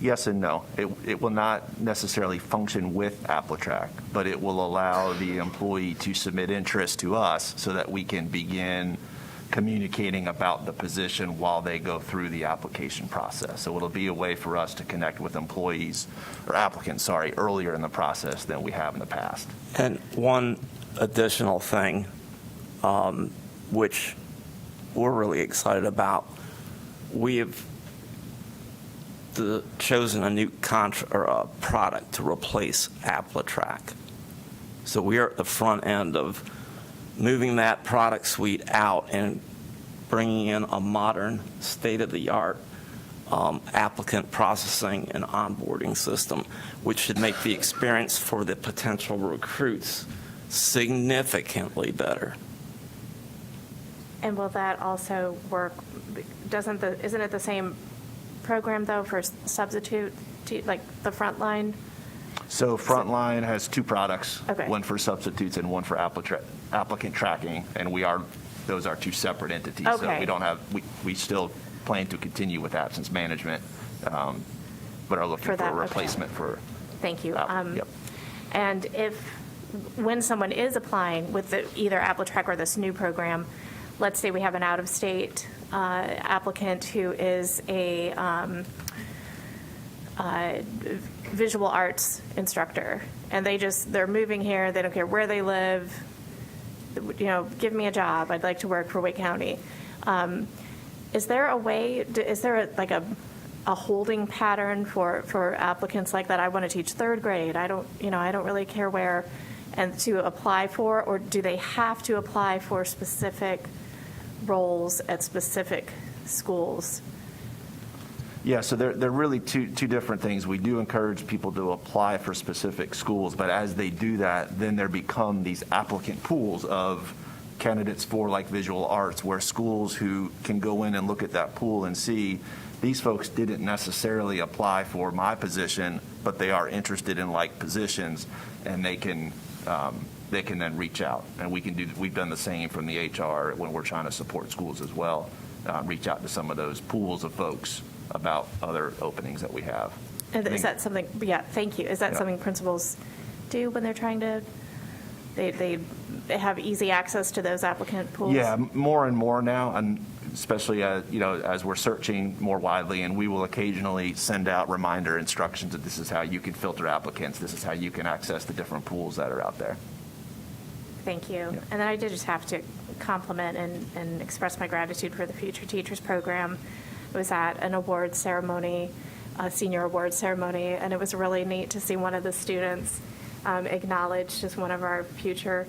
Yes and no. It will not necessarily function with Applitrack, but it will allow the employee to submit interest to us so that we can begin communicating about the position while they go through the application process. So it'll be a way for us to connect with employees, or applicants, earlier in the process than we have in the past. And one additional thing, which we're really excited about, we have chosen a new product to replace Applitrack. So we are at the front end of moving that product suite out and bringing in a modern, state-of-the-art applicant processing and onboarding system, which should make the experience for the potential recruits significantly better. And will that also work, isn't it the same program, though, for substitute, like the Frontline? So Frontline has two products, Okay. one for substitutes and one for applicant tracking, and those are two separate entities. Okay. So we don't have, we still plan to continue with absence management, but are looking for that, a okay. replacement for. Thank you. Yep. And when someone is applying with either Applitrack or this new program, let's say we have an out-of-state applicant who is a visual arts instructor, and they're moving here, they don't care where they live, give me a job, I'd like to work for Wake County. Is there a holding pattern for applicants like that? I want to teach third grade, I don't really care where, and to apply for, or do they have to apply for specific roles at specific schools? Yeah, so they're really two different things. We do encourage people to apply for specific schools, but as they do that, then there become these applicant pools of candidates for like visual arts, where schools who can go in and look at that pool and see these folks didn't necessarily apply for my position, but they are interested in like positions, and they can then reach out. And we've done the same from the HR when we're trying to support schools as well, reach out to some of those pools of folks about other openings that we have. Is that something, thank you. Is that something principals do when they're trying to, they have easy access to those applicant pools? Yeah, more and more now, and especially as we're searching more widely, and we will occasionally send out reminder instructions that this is how you can filter applicants, this is how you can access the different pools that are out there. Thank you. And then I did just have to compliment and express my gratitude for the Future Teachers Program. I was at an award ceremony, a senior award ceremony, and it was really neat to see one of the students acknowledged as one of our future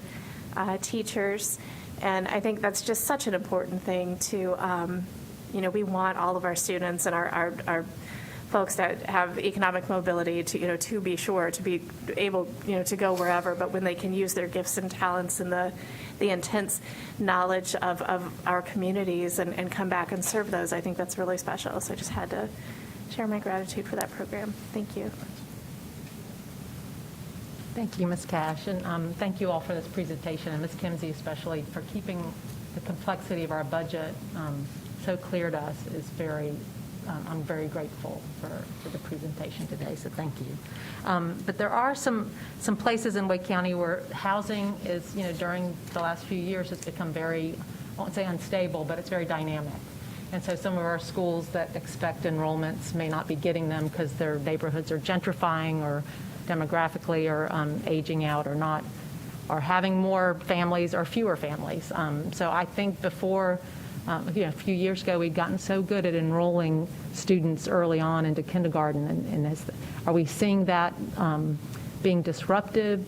teachers. And I think that's just such an important thing to, we want all of our students and our folks that have economic mobility to, to be sure, to be able, to go wherever, but when they can use their gifts and talents and the intense knowledge of our communities and come back and serve those, I think that's really special. So I just had to share my gratitude for that program. Thank you. Thank you, Ms. Cash, and thank you all for this presentation, and Ms. Kimsey especially for keeping the complexity of our budget so clear to us. I'm very grateful for the presentation today, so thank you. But there are some places in Wake County where housing is, during the last few years has become very, I won't say unstable, but it's very dynamic. And so some of our schools that expect enrollments may not be getting them because their neighborhoods are gentrifying or demographically or aging out or not, or having more families or fewer families. So I think before, a few years ago, we'd gotten so good at enrolling students early on into kindergarten. And are we seeing that being disrupted,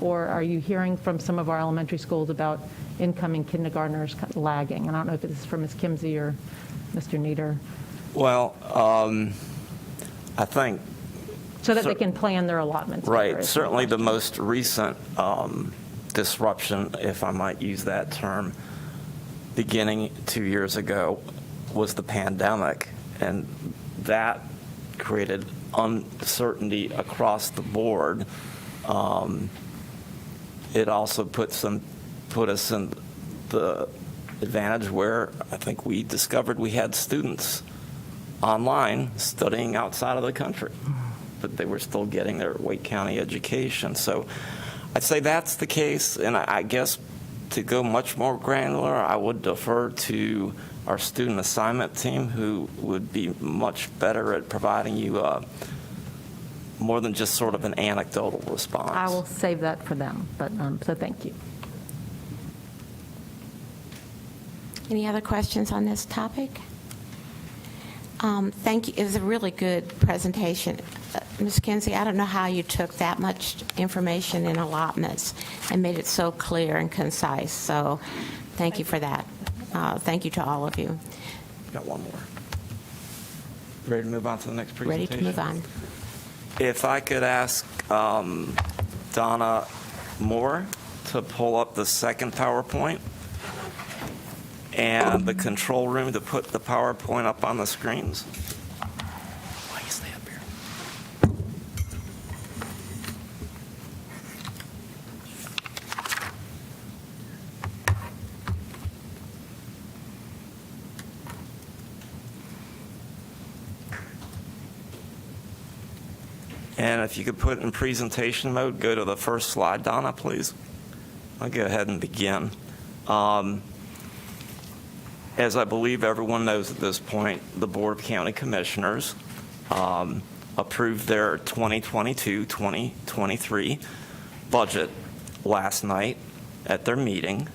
or are you hearing from some of our elementary schools about incoming kindergartners lagging? And I don't know if this is from Ms. Kimsey or Mr. Nieder. Well, I think so that they can plan their allotments. right. Certainly the most recent disruption, if I might use that term, beginning 2 years ago was the pandemic, and that created uncertainty across the board. It also put us in the advantage where I think we discovered we had students online studying outside of the country, but they were still getting their Wake County education. So I'd say that's the case, and I guess to go much more granular, I would defer to our student assignment team, who would be much better at providing you more than just sort of an anecdotal response. I will save that for them, but so thank you. Any other questions on this topic? Thank you. It was a really good presentation. Ms. Kinsey, I don't know how you took that much information in allotments and made it so clear and concise. So thank you for that. Thank you to all of you. Got one more. Ready to move on to the next Ready presentation? to move on. If I could ask Donna Moore to pull up the second PowerPoint and the control room to put the PowerPoint up on the screens. Why you stay up here? And if you could put it in presentation mode, go to the first slide, Donna, please. I'll go ahead and begin. As I believe everyone knows at this point, the Board of County Commissioners approved their 2022-2023 budget last night at their meeting.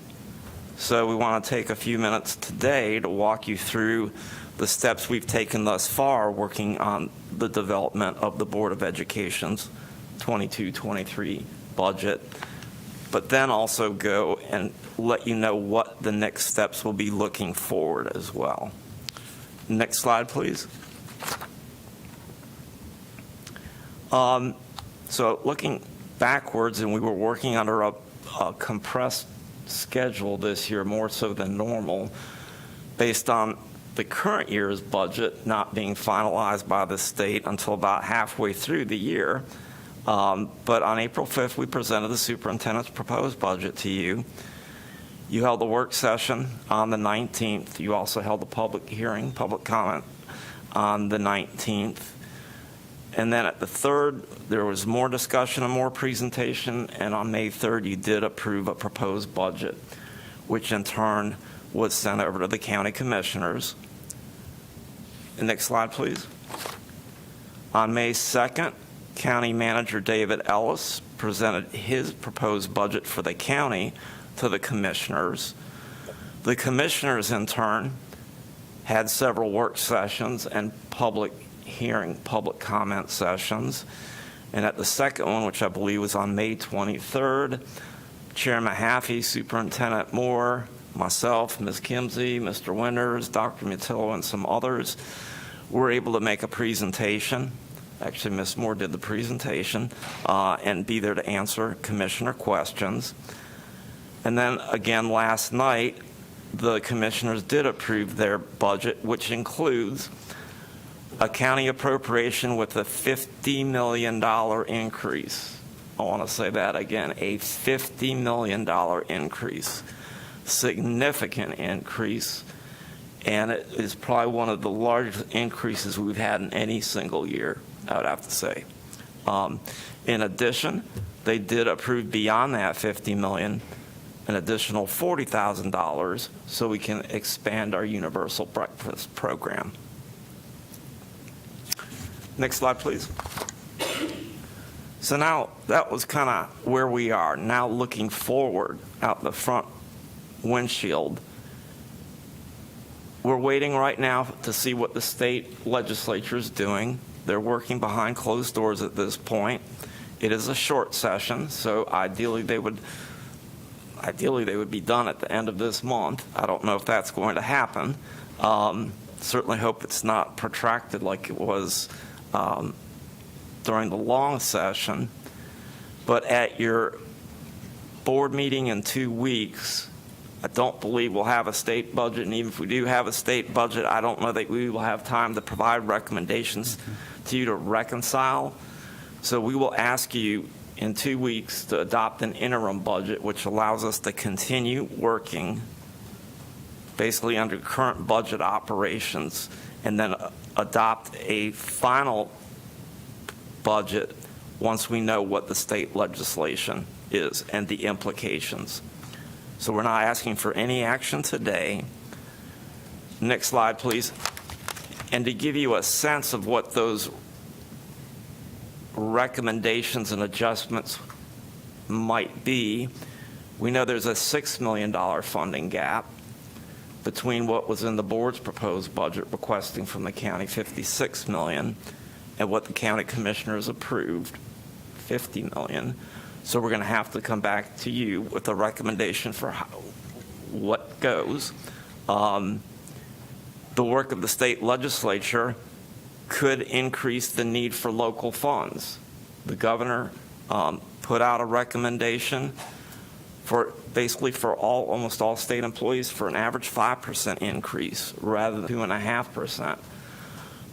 So we want to take a few minutes today to walk you through the steps we've taken thus far working on the development of the Board of Education's 22-23 budget, but then also go and let you know what the next steps will be looking forward as well. Next slide, please. So looking backwards, and we were working under a compressed schedule this year, more so than normal, based on the current year's budget not being finalized by the state until about halfway through the year. But on April 5th, we presented the superintendent's proposed budget to you. You held a work session on the 19th. You also held a public hearing, public comment on the 19th. And then at the 3rd, there was more discussion and more presentation. And on May 3rd, you did approve a proposed budget, which in turn was sent over to the county commissioners. The next slide, please. On May 2nd, County Manager David Ellis presented his proposed budget for the county to the commissioners. The commissioners, in turn, had several work sessions and public comment sessions. And at the second one, which I believe was on May 23rd, Chair Mahaffey, Superintendent Moore, myself, Ms. Kimsey, Mr. Winters, Dr. Mutillo, and some others were able to make a presentation. Actually, Ms. Moore did the presentation and be there to answer commissioner questions. And then again last night, the commissioners did approve their budget, which includes a county appropriation with a $50 million increase. I want to say that again, a $50 million increase, significant increase, and it is probably one of the largest increases we've had in any single year, I would have to say. In addition, they did approve beyond that $50 million, an additional $40,000 so we can expand our universal breakfast program. Next slide, please. So now that was kind of where we are. Now looking forward out the front windshield, we're waiting right now to see what the state legislature is doing. They're working behind closed doors at this point. It is a short session, so ideally they would be done at the end of this month. I don't know if that's going to happen. Certainly hope it's not protracted like it was during the long session. But at your board meeting in 2 weeks, I don't believe we'll have a state budget, and even if we do have a state budget, I don't know that we will have time to provide recommendations to you to reconcile. So we will ask you in 2 weeks to adopt an interim budget, which allows us to continue working basically under current budget operations, and then adopt a final budget once we know what the state legislation is and the implications. So we're not asking for any action today. Next slide, please. And to give you a sense of what those recommendations and adjustments might be, we know there's a $6 million funding gap between what was in the board's proposed budget requesting from the county $56 million and what the county commissioners approved, $50 million. So we're going to have to come back to you with a recommendation for what goes. The work of the state legislature could increase the need for local funds. The governor put out a recommendation for basically for almost all state employees for an average 5% increase rather than 2.5%.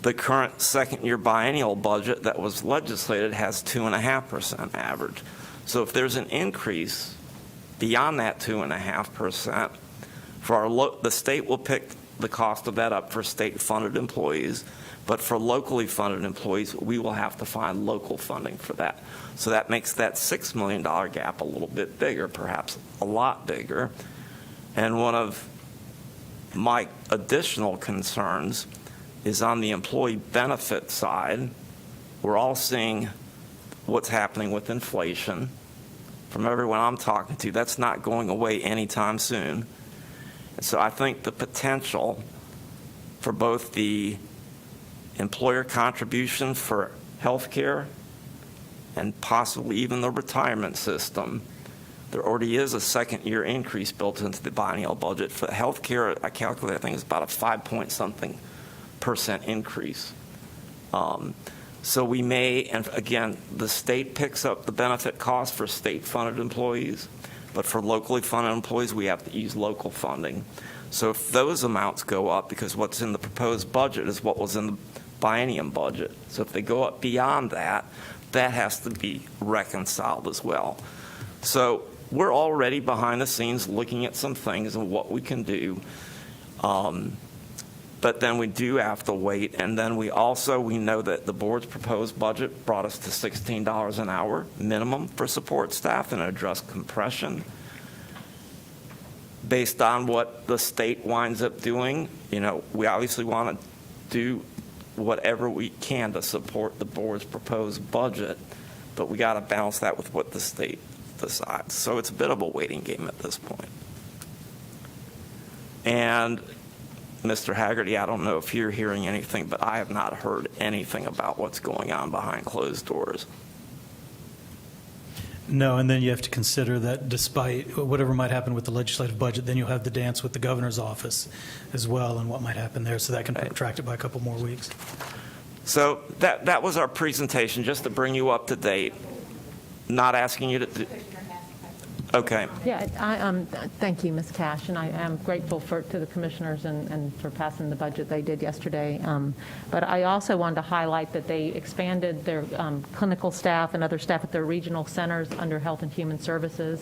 The current second-year biennial budget that was legislated has 2.5% average. So if there's an increase beyond that 2.5%, the state will pick the cost of that up for state-funded employees, but for locally funded employees, we will have to find local funding for that. So that makes that $6 million gap a little bit bigger, perhaps a lot bigger. And one of my additional concerns is on the employee benefit side. We're all seeing what's happening with inflation. From everyone I'm talking to, that's not going away anytime soon. And so I think the potential for both the employer contribution for health care and possibly even the retirement system, there already is a second-year increase built into the biennial budget. For health care, I calculate, I think it's about a 5-point-something% increase. So we may, and again, the state picks up the benefit cost for state-funded employees, but for locally funded employees, we have to use local funding. So if those amounts go up, because what's in the proposed budget is what was in the biennium budget. So if they go up beyond that, that has to be reconciled as well. So we're already behind the scenes looking at some things and what we can do. But then we do have to wait. And then we know that the board's proposed budget brought us to $16 an hour minimum for support staff and addressed compression. based on what the state winds up doing, we obviously want to do whatever we can to support the board's proposed budget, but we got to balance that with what the state decides. So it's a bit of a waiting game at this point. And Mr. Haggerty, I don't know if you're hearing anything, but I have not heard anything about what's going on behind closed doors. No, and then you have to consider that despite whatever might happen with the legislative budget, then you'll have the dance with the governor's office as well and what might happen there, so that can protract it by a couple more weeks. So that was our presentation, just to bring you up to date. Not asking you to. Okay. Yeah, thank you, Ms. Cash, and I am grateful to the commissioners and for passing the budget they did yesterday. But I also wanted to highlight that they expanded their clinical staff and other staff at their regional centers under Health and Human Services.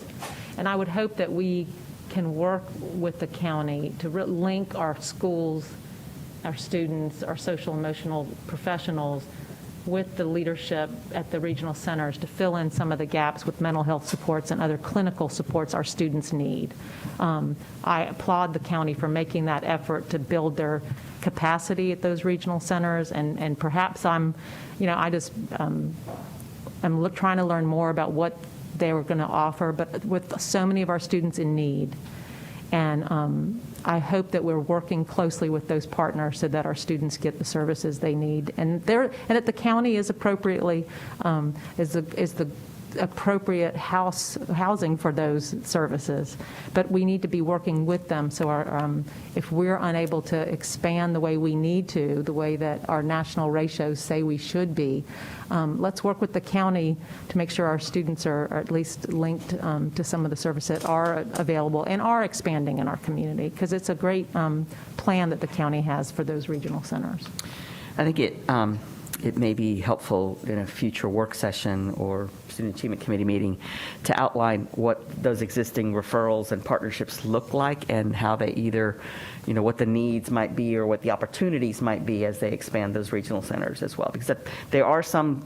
And I would hope that we can work with the county to link our schools, our students, our social emotional professionals with the leadership at the regional centers to fill in some of the gaps with mental health supports and other clinical supports our students need. I applaud the county for making that effort to build their capacity at those regional centers, and perhaps I'm trying to learn more about what they were going to offer, but with so many of our students in need. And I hope that we're working closely with those partners so that our students get the services they need, and that the county is appropriately is the appropriate housing for those services. But we need to be working with them. So if we're unable to expand the way we need to, the way that our national ratios say we should be, let's work with the county to make sure our students are at least linked to some of the services that are available and are expanding in our community, because it's a great plan that the county has for those regional centers. I think it may be helpful in a future work session or Student Achievement Committee meeting to outline what those existing referrals and partnerships look like and how they either, what the needs might be or what the opportunities might be as they expand those regional centers as well. Because there are some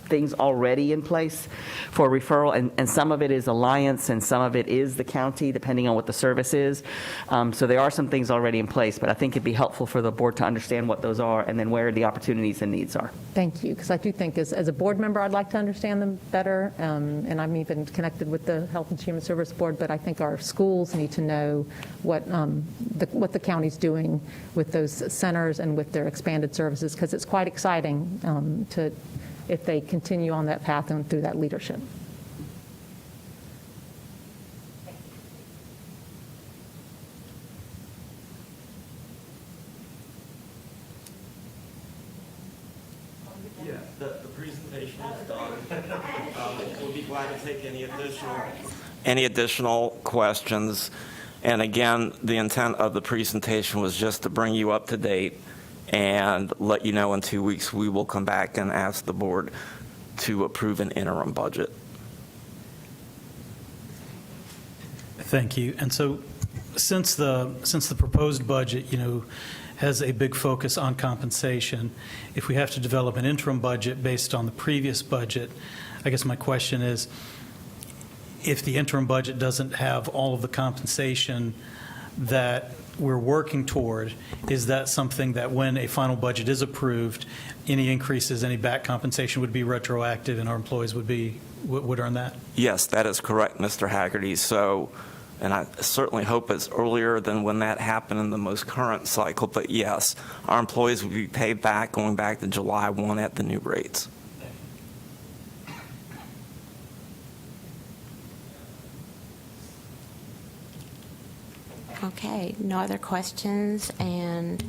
things already in place for referral, and some of it is alliance and some of it is the county, depending on what the service is. So there are some things already in place, but I think it'd be helpful for the board to understand what those are and then where the opportunities and needs are. Thank you, because I do think as a board member, I'd like to understand them better, and I'm even connected with the Health and Human Service Board, but I think our schools need to know what the county's doing with those centers and with their expanded services, because it's quite exciting if they continue on that path and through that leadership. Yeah, the presentation is done. We'll be glad to take any additional questions. And again, the intent of the presentation was just to bring you up to date and let you know in 2 weeks we will come back and ask the board to approve an interim budget. Thank you. And so since the proposed budget, has a big focus on compensation, if we have to develop an interim budget based on the previous budget, I guess my question is, if the interim budget doesn't have all of the compensation that we're working toward, is that something that when a final budget is approved, any increases, any back compensation would be retroactive and our employees would earn that? Yes, that is correct, Mr. Haggerty. So, and I certainly hope it's earlier than when that happened in the most current cycle, but yes, our employees will be paid back going back to July 1 at the new rates. Okay, no other questions, and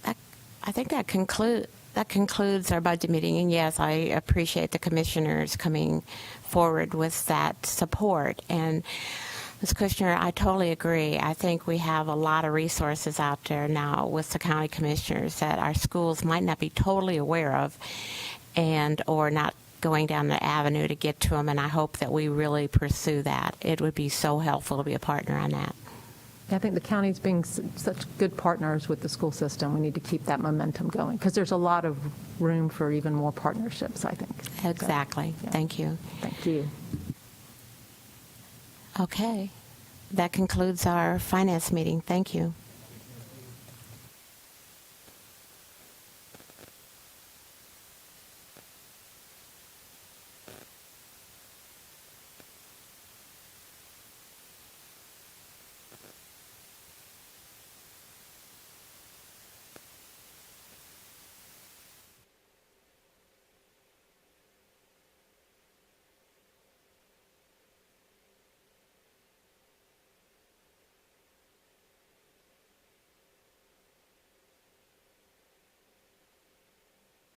I think that concludes our budget meeting. And yes, I appreciate the commissioners coming forward with that support. And Ms. Kushner, I totally agree. I think we have a lot of resources out there now with the county commissioners that our schools might not be totally aware of, or not going down the avenue to get to them, and I hope that we really pursue that. It would be so helpful to be a partner on that. I think the county's being such good partners with the school system. We need to keep that momentum going, because there's a lot of room for even more partnerships, I think. Exactly. So, yeah. Thank you. Thank you. Okay. That concludes our finance meeting. Thank you.